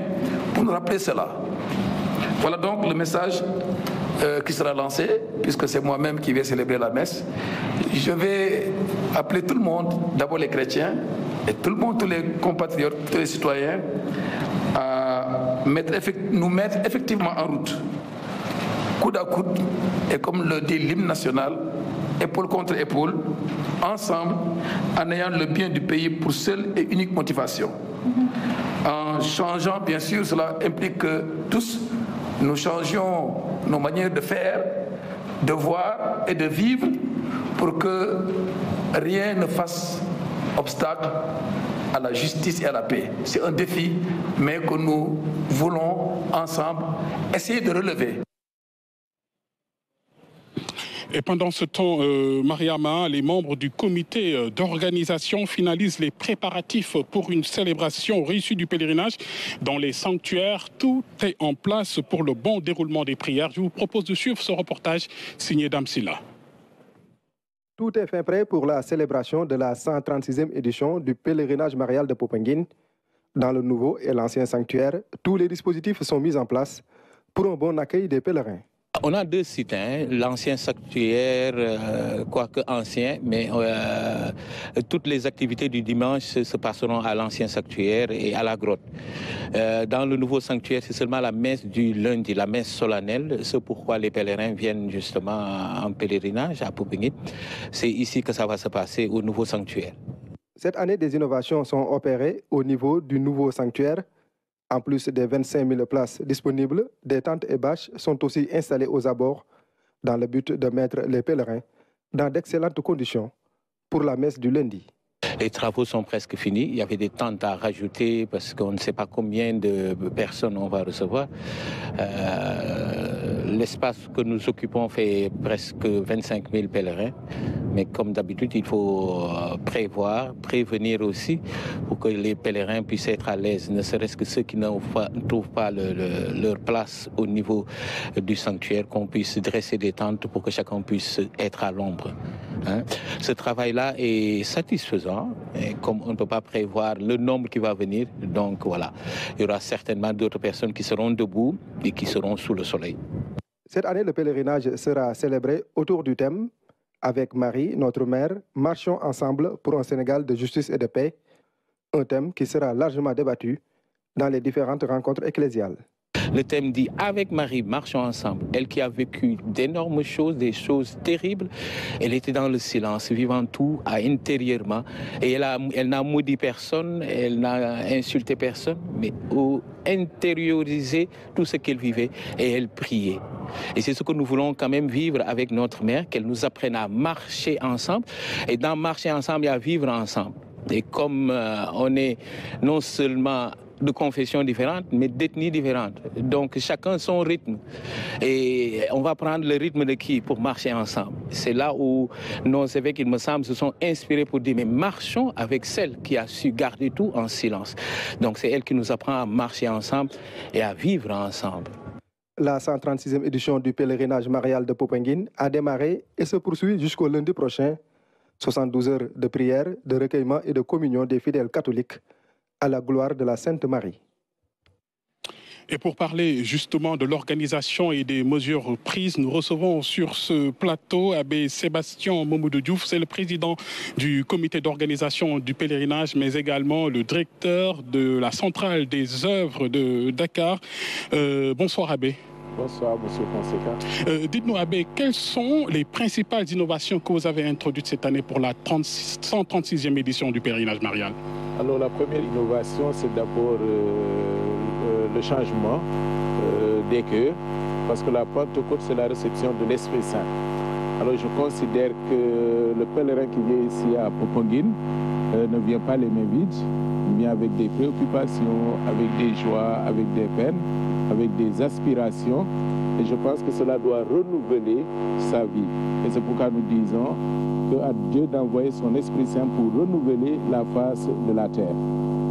pour nous rappeler cela. Voilà donc le message qui sera lancé, puisque c'est moi-même qui vais célébrer la messe. Je vais appeler tout le monde, d'abord les chrétiens, et tout le monde, tous les compatriotes, tous les citoyens, à nous mettre effectivement en route, coude à coude, et comme le dit l'hymne national, épaule contre épaule, ensemble, en ayant le bien du pays pour seule et unique motivation. En changeant, bien sûr, cela implique que tous, nous changions nos manières de faire, de voir et de vivre pour que rien ne fasse obstacle à la justice et à la paix. C'est un défi, mais que nous voulons ensemble essayer de relever. Et pendant ce temps, Mariama, les membres du comité d'organisation finalisent les préparatifs pour une célébration réussie du pèlerinage. Dans les sanctuaires, tout est en place pour le bon déroulement des prières. Je vous propose de suivre ce reportage signé Damsila. Tout est fait prêt pour la célébration de la 136e édition du pèlerinage marial de Popenguine. Dans le nouveau et l'ancien sanctuaire, tous les dispositifs sont mis en place pour un bon accueil des pèlerins. On a deux sites, l'ancien sanctuaire, quoique ancien, mais toutes les activités du dimanche se passeront à l'ancien sanctuaire et à la grotte. Dans le nouveau sanctuaire, c'est seulement la messe du lundi, la messe solennelle, c'est pourquoi les pèlerins viennent justement en pèlerinage à Popenguine. C'est ici que ça va se passer, au nouveau sanctuaire. Cette année, des innovations sont opérées au niveau du nouveau sanctuaire. En plus des 25 000 places disponibles, des tentes et bâches sont aussi installées aux abords dans le but de mettre les pèlerins dans d'excellentes conditions pour la messe du lundi. Les travaux sont presque finis. Il y avait des tentes à rajouter parce qu'on ne sait pas combien de personnes on va recevoir. L'espace que nous occupons fait presque 25 000 pèlerins. Mais comme d'habitude, il faut prévenir aussi pour que les pèlerins puissent être à l'aise, ne serait-ce que ceux qui ne trouvent pas leur place au niveau du sanctuaire, qu'on puisse dresser des tentes pour que chacun puisse être à l'ombre. Ce travail-là est satisfaisant, et comme on ne peut pas prévoir le nombre qui va venir, donc voilà, il y aura certainement d'autres personnes qui seront debout et qui seront sous le soleil. Cette année, le pèlerinage sera célébré autour du thème « Avec Marie, notre mère, marchons ensemble pour un Sénégal de justice et de paix », un thème qui sera largement débattu dans les différentes rencontres ecclésiales. Le thème dit « Avec Marie, marchons ensemble ». Elle qui a vécu d'énormes choses, des choses terribles, elle était dans le silence, vivant tout intérieurement. Et elle n'a maudit personne, elle n'a insulté personne, mais intériorisé tout ce qu'elle vivait et elle priait. Et c'est ce que nous voulons quand même vivre avec notre mère, qu'elle nous apprenne à marcher ensemble. Et dans marcher ensemble, il y a vivre ensemble. Et comme on est non seulement de confessions différentes, mais d'ethnies différentes. Donc chacun son rythme. Et on va prendre le rythme de qui pour marcher ensemble? C'est là où nos évêques, il me semble, se sont inspirés pour dire, mais marchons avec celle qui a su garder tout en silence. Donc c'est elle qui nous apprend à marcher ensemble et à vivre ensemble. La 136e édition du pèlerinage marial de Popenguine a démarré et se poursuit jusqu'au lundi prochain. 72 heures de prière, de recueillement et de communion des fidèles catholiques à la gloire de la Sainte Marie. Et pour parler justement de l'organisation et des mesures prises, nous recevons sur ce plateau Abbé Sébastien Mamoudou Diouf, c'est le président du comité d'organisation du pèlerinage, mais également le directeur de la centrale des œuvres de Dakar. Bonsoir Abbé. Bonsoir, monsieur Fonseca. Dites-nous, Abbé, quelles sont les principales innovations que vous avez introduites cette année pour la 136e édition du pèlerinage marial? Alors, la première innovation, c'est d'abord le changement des cœurs, parce que la Pentecôte, c'est la réception de l'Esprit Saint. Alors, je considère que le pèlerin qui vient ici à Popenguine ne vient pas les mains vides, il vient avec des préoccupations, avec des joies, avec des peines, avec des aspirations, et je pense que cela doit renouveler sa vie. Et c'est pourquoi nous disons qu'à Dieu d'envoyer son Esprit Saint pour renouveler la face de la terre.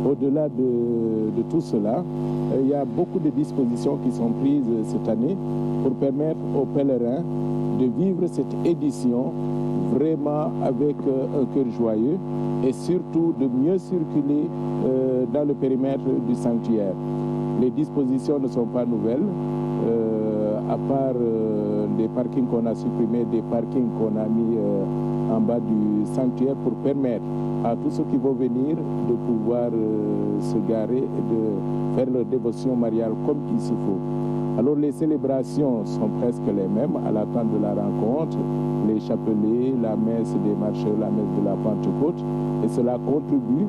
Au-delà de tout cela, il y a beaucoup de dispositions qui sont prises cette année pour permettre aux pèlerins de vivre cette édition vraiment avec un cœur joyeux et surtout de mieux circuler dans le périmètre du sanctuaire. Les dispositions ne sont pas nouvelles, à part des parkings qu'on a supprimés, des parkings qu'on a mis en bas du sanctuaire pour permettre à tous ceux qui vont venir de pouvoir se garer et de faire leur dévotion mariale comme il se faut. Alors les célébrations sont presque les mêmes à l'attente de la rencontre, les chapelets, la messe des marcheurs, la messe de la Pentecôte, et cela contribue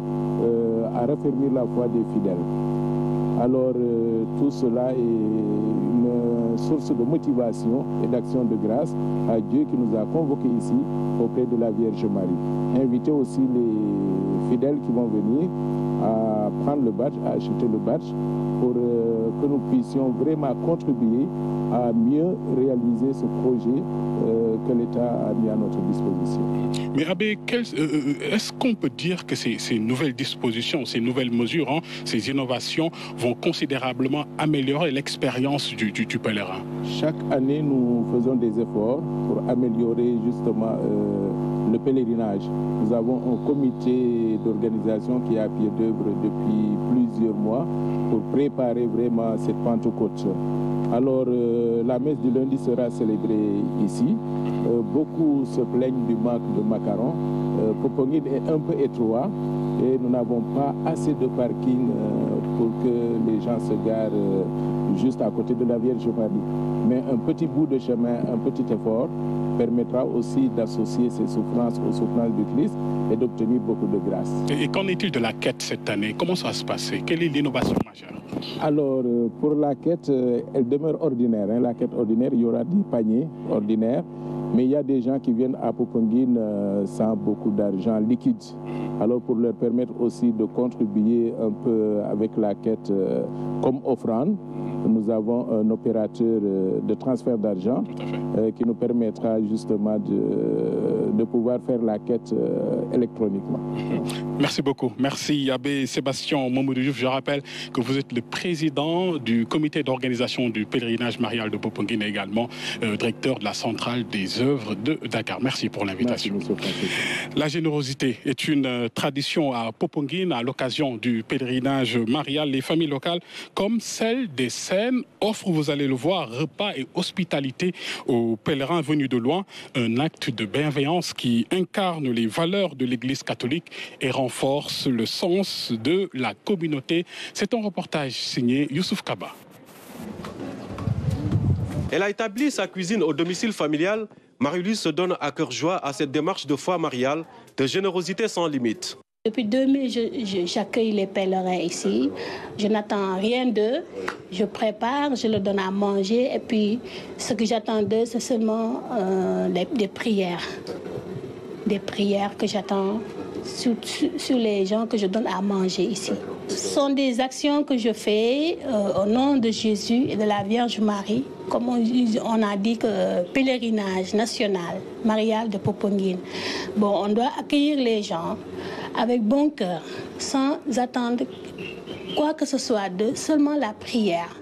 à raffermir la foi des fidèles. Alors tout cela est une source de motivation et d'action de grâce à Dieu qui nous a convoqués ici auprès de la Vierge Marie. Inviter aussi les fidèles qui vont venir à prendre le badge, à acheter le badge pour que nous puissions vraiment contribuer à mieux réaliser ce projet que l'État a mis à notre disposition. Mais Abbé, est-ce qu'on peut dire que ces nouvelles dispositions, ces nouvelles mesures, ces innovations vont considérablement améliorer l'expérience du pèlerin? Chaque année, nous faisons des efforts pour améliorer justement le pèlerinage. Nous avons un comité d'organisation qui est à pied d'œuvre depuis plusieurs mois pour préparer vraiment cette Pentecôte. Alors, la messe du lundi sera célébrée ici. Beaucoup se plaignent du manque de macarons. Popenguine est un peu étroit et nous n'avons pas assez de parking pour que les gens se garent juste à côté de la Vierge Marie. Mais un petit bout de chemin, un petit effort permettra aussi d'associer ces souffrances aux souffrances du Christ et d'obtenir beaucoup de grâce. Et qu'en est-il de la quête cette année? Comment ça va se passer? Quelle est l'innovation majeure? Alors, pour la quête, elle demeure ordinaire. La quête ordinaire, il y aura des paniers ordinaires, mais il y a des gens qui viennent à Popenguine sans beaucoup d'argent liquide. Alors, pour leur permettre aussi de contribuer un peu avec la quête comme offrande, nous avons un opérateur de transfert d'argent qui nous permettra justement de pouvoir faire la quête électroniquement. Merci beaucoup. Merci Abbé Sébastien Mamoudou Diouf. Je rappelle que vous êtes le président du comité d'organisation du pèlerinage marial de Popenguine et également directeur de la centrale des œuvres de Dakar. Merci pour l'invitation. La générosité est une tradition à Popenguine à l'occasion du pèlerinage marial. Les familles locales, comme celle des Seines, offrent, vous allez le voir, repas et hospitalité aux pèlerins venus de loin. Un acte de bienveillance qui incarne les valeurs de l'Église catholique et renforce le sens de la communauté. C'est un reportage signé Youssouf Kaba. Elle a établi sa cuisine au domicile familial. Marie-Louise se donne à cœur joie à cette démarche de foi mariale, de générosité sans limite. Depuis 2000, j'accueille les pèlerins ici. Je n'attends rien d'eux. Je prépare, je leur donne à manger. Et puis, ce que j'attends d'eux, c'est seulement des prières. Des prières que j'attends sur les gens que je donne à manger ici. Ce sont des actions que je fais au nom de Jésus et de la Vierge Marie, comme on a dit que pèlerinage national, marial de Popenguine. Bon, on doit accueillir les gens avec bon cœur, sans attendre quoi que ce soit d'eux, seulement la prière.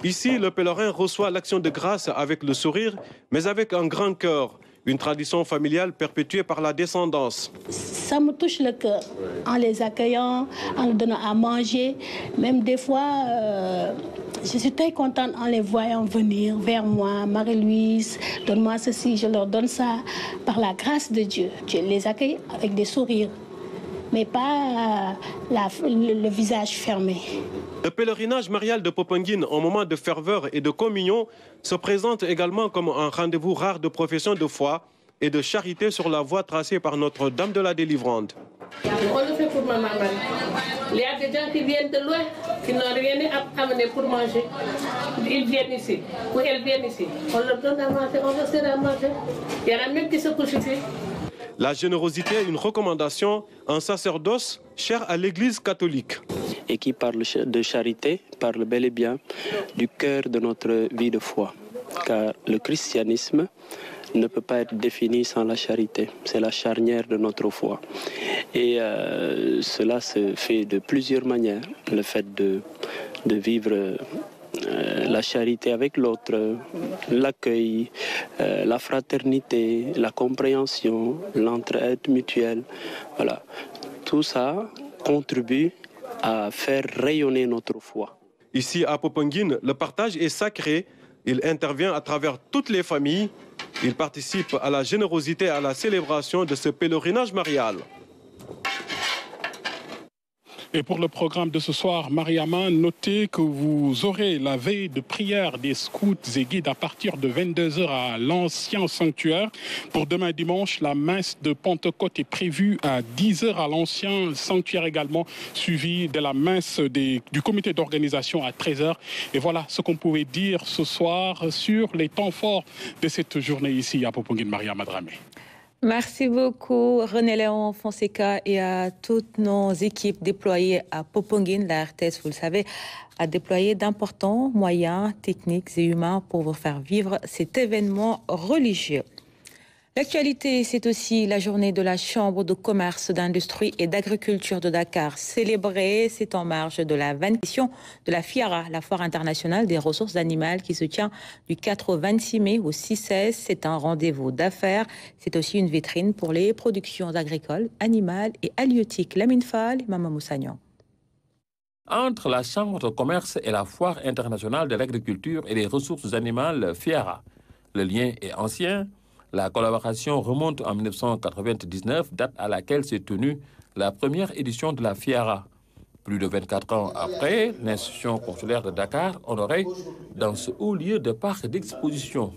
Ici, le pèlerin reçoit l'action de grâce avec le sourire, mais avec un grand cœur. Une tradition familiale perpétuée par la descendance. Ça me touche le cœur en les accueillant, en leur donnant à manger. Même des fois, je suis très contente en les voyant venir vers moi. Marie-Louise, donne-moi ceci, je leur donne ça. Par la grâce de Dieu, je les accueille avec des sourires, mais pas le visage fermé. Le pèlerinage marial de Popenguine, en moment de ferveur et de communion, se présente également comme un rendez-vous rare de profession de foi et de charité sur la voie tracée par Notre-Dame de la Délivrante. On le fait pour ma maman. Il y a des gens qui viennent de loin, qui n'ont rien amené pour manger. Ils viennent ici, ou elles viennent ici. On leur donne à manger, on leur sert à manger. Il y en a même qui se couchent ici. La générosité est une recommandation, un sacerdoce cher à l'Église catholique. Et qui parle de charité, parle bel et bien du cœur de notre vie de foi. Car le christianisme ne peut pas être défini sans la charité. C'est la charnière de notre foi. Et cela se fait de plusieurs manières. Le fait de vivre la charité avec l'autre, l'accueil, la fraternité, la compréhension, l'entraide mutuelle. Voilà. Tout ça contribue à faire rayonner notre foi. Ici à Popenguine, le partage est sacré. Il intervient à travers toutes les familles. Il participe à la générosité et à la célébration de ce pèlerinage marial. Et pour le programme de ce soir, Mariama, notez que vous aurez la veille de prière des scouts et guides à partir de 22h à l'ancien sanctuaire. Pour demain dimanche, la messe de Pentecôte est prévue à 10h à l'ancien sanctuaire également, suivie de la messe du comité d'organisation à 13h. Et voilà ce qu'on pouvait dire ce soir sur les temps forts de cette journée ici à Popenguine. Mariama Dramé. Merci beaucoup René-Léon Fonseca et à toutes nos équipes déployées à Popenguine. La RTS, vous le savez, a déployé d'importants moyens techniques et humains pour vous faire vivre cet événement religieux. L'actualité, c'est aussi la journée de la Chambre de commerce, d'industrie et d'agriculture de Dakar. Célébrée, c'est en marge de la 20e édition de la FIARA, la Foire internationale des ressources animales, qui se tient du 4 au 26 mai au 6-16. C'est un rendez-vous d'affaires. C'est aussi une vitrine pour les productions agricoles, animales et halieutiques. Lamine Fall et Mama Moussagnan. Entre la Chambre de commerce et la Foire internationale de l'agriculture et des ressources animales FIARA, le lien est ancien. La collaboration remonte en 1999, date à laquelle s'est tenue la première édition de la FIARA. Plus de 24 ans après, l'institution consulaire de Dakar honorait dans ce haut lieu de parc d'exposition.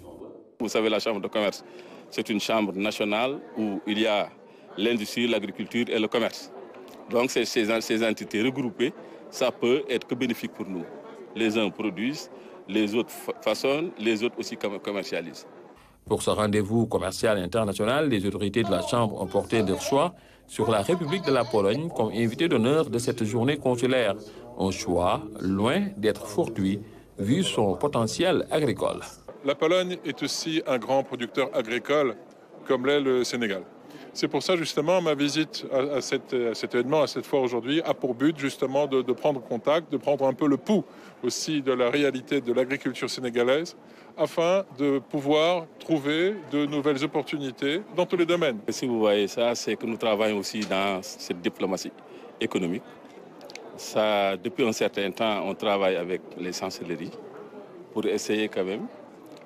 Vous savez, la Chambre de commerce, c'est une chambre nationale où il y a l'industrie, l'agriculture et le commerce. Donc ces entités regroupées, ça peut être que bénéfique pour nous. Les uns produisent, les autres façonnent, les autres aussi commercialisent. Pour ce rendez-vous commercial international, les autorités de la Chambre ont porté leur choix sur la République de la Pologne comme invité d'honneur de cette journée consulaire. Un choix loin d'être fortuit, vu son potentiel agricole. La Pologne est aussi un grand producteur agricole, comme l'est le Sénégal. C'est pour ça, justement, ma visite à cet événement, à cette foire aujourd'hui, a pour but, justement, de prendre contact, de prendre un peu le pouls aussi de la réalité de l'agriculture sénégalaise, afin de pouvoir trouver de nouvelles opportunités dans tous les domaines. Et si vous voyez ça, c'est que nous travaillons aussi dans cette diplomatie économique. Ça, depuis un certain temps, on travaille avec les chancelleries pour essayer quand même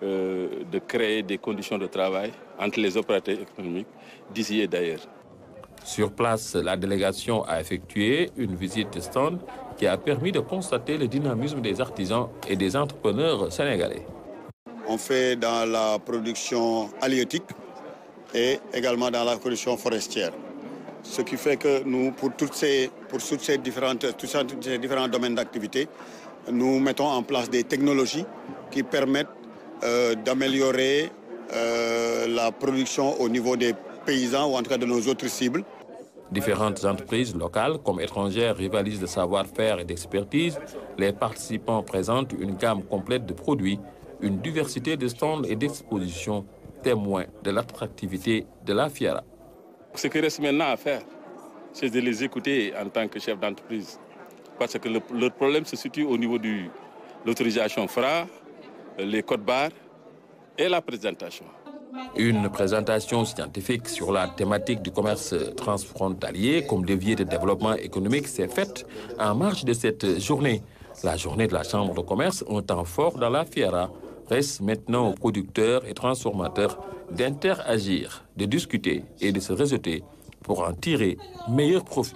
de créer des conditions de travail entre les opérateurs économiques d'ici et d'ailleurs. Sur place, la délégation a effectué une visite de stand qui a permis de constater le dynamisme des artisans et des entrepreneurs sénégalais. On fait dans la production halieutique et également dans la production forestière. Ce qui fait que nous, pour tous ces différents domaines d'activité, nous mettons en place des technologies qui permettent d'améliorer la production au niveau des paysans ou en tout cas de nos autres cibles. Différentes entreprises locales comme étrangères rivalisent de savoir-faire et d'expertise. Les participants présentent une gamme complète de produits, une diversité de stands et d'expositions, témoins de l'attractivité de la Fiera. Ce qui reste maintenant à faire, c'est de les écouter en tant que chef d'entreprise. Parce que le problème se situe au niveau de l'autorisation FRA, les codes barres et la présentation. Une présentation scientifique sur la thématique du commerce transfrontalier comme levier de développement économique s'est faite en marge de cette journée. La journée de la Chambre de commerce, un temps fort dans la Fiera, reste maintenant aux producteurs et transformateurs d'interagir, de discuter et de se réseauter pour en tirer meilleur profit.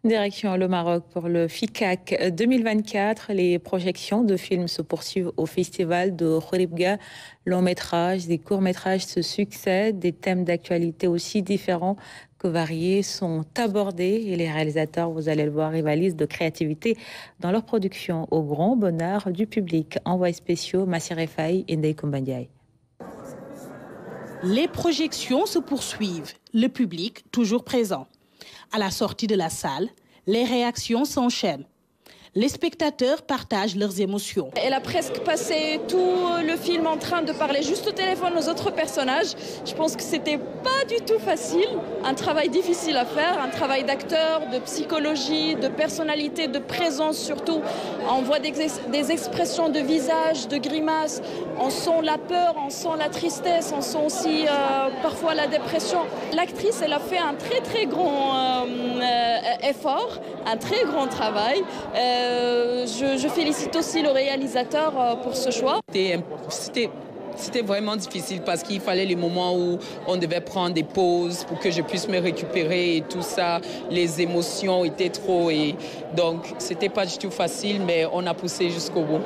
Direction le Maroc pour le FICAC 2024. Les projections de films se poursuivent au festival de Khouribga. Longs métrages, des courts métrages se succèdent, des thèmes d'actualité aussi différents que variés sont abordés et les réalisateurs, vous allez le voir, rivalisent de créativité dans leur production au grand bonheur du public. Envoyés spéciaux, Massir Faye et Ndeye Koumbandiaï. Les projections se poursuivent, le public toujours présent. À la sortie de la salle, les réactions s'enchaînent. Les spectateurs partagent leurs émotions. Elle a presque passé tout le film en train de parler juste au téléphone aux autres personnages. Je pense que c'était pas du tout facile. Un travail difficile à faire, un travail d'acteur, de psychologie, de personnalité, de présence surtout. On voit des expressions de visage, de grimaces. On sent la peur, on sent la tristesse, on sent aussi parfois la dépression. L'actrice, elle a fait un très grand effort, un très grand travail. Je félicite aussi le réalisateur pour ce choix. C'était vraiment difficile parce qu'il fallait les moments où on devait prendre des pauses pour que je puisse me récupérer et tout ça. Les émotions étaient trop et donc c'était pas du tout facile, mais on a poussé jusqu'au bout.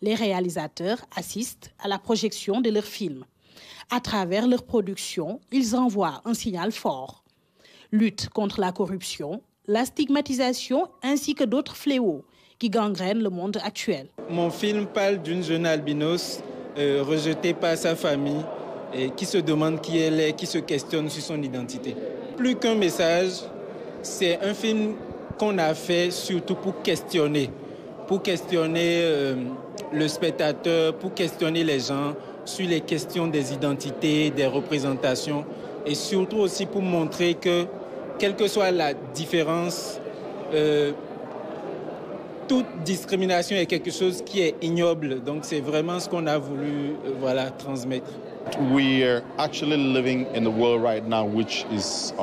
Les réalisateurs assistent à la projection de leurs films. À travers leur production, ils envoient un signal fort. Lutte contre la corruption, la stigmatisation ainsi que d'autres fléaux qui gangrènent le monde actuel. Mon film parle d'une jeune albinos rejetée par sa famille et qui se demande qui elle est, qui se questionne sur son identité. Plus qu'un message, c'est un film qu'on a fait surtout pour questionner le spectateur, pour questionner les gens sur les questions des identités, des représentations et surtout aussi pour montrer que quelle que soit la différence, toute discrimination est quelque chose qui est ignoble. Donc c'est vraiment ce qu'on a voulu transmettre. We are actually living in a world right now which is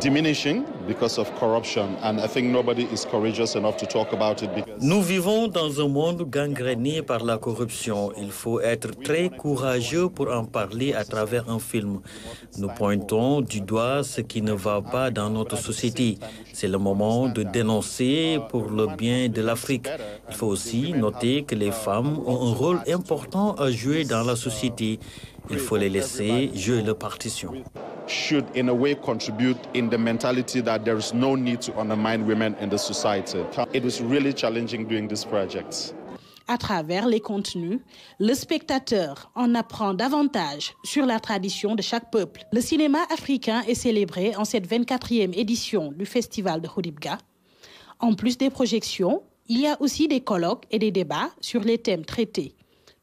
diminishing because of corruption, and I think nobody is courageous enough to talk about it. Nous vivons dans un monde gangréné par la corruption. Il faut être très courageux pour en parler à travers un film. Nous pointons du doigt ce qui ne va pas dans notre société. C'est le moment de dénoncer pour le bien de l'Afrique. Il faut aussi noter que les femmes ont un rôle important à jouer dans la société. Il faut les laisser jouer leur partition. Should in a way contribute in the mentality that there is no need to undermine women in the society. It was really challenging doing this project. À travers les contenus, le spectateur en apprend davantage sur la tradition de chaque peuple. Le cinéma africain est célébré en cette 24e édition du Festival de Khouribga. En plus des projections, il y a aussi des colloques et des débats sur les thèmes traités.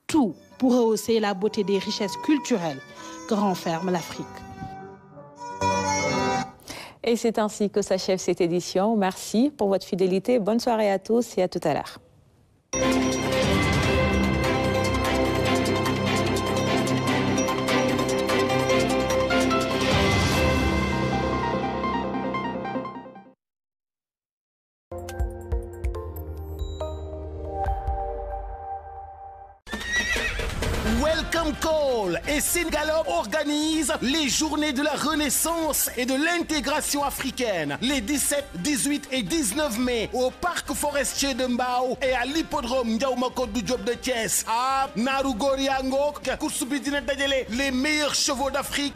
Tout pour rehausser la beauté des richesses culturelles que renferme l'Afrique. Et c'est ainsi que s'achève cette édition. Merci pour votre fidélité. Bonne soirée à tous et à tout à l'heure. Welcome Call et Sénégalope organise les journées de la renaissance et de l'intégration africaine les 17, 18 et 19 mai au parc forestier de Mbao et à l'hippodrome Ndiaw Macodou Diop de Thiès. Naru Goriango, course bi dina dajale les meilleurs chevaux d'Afrique.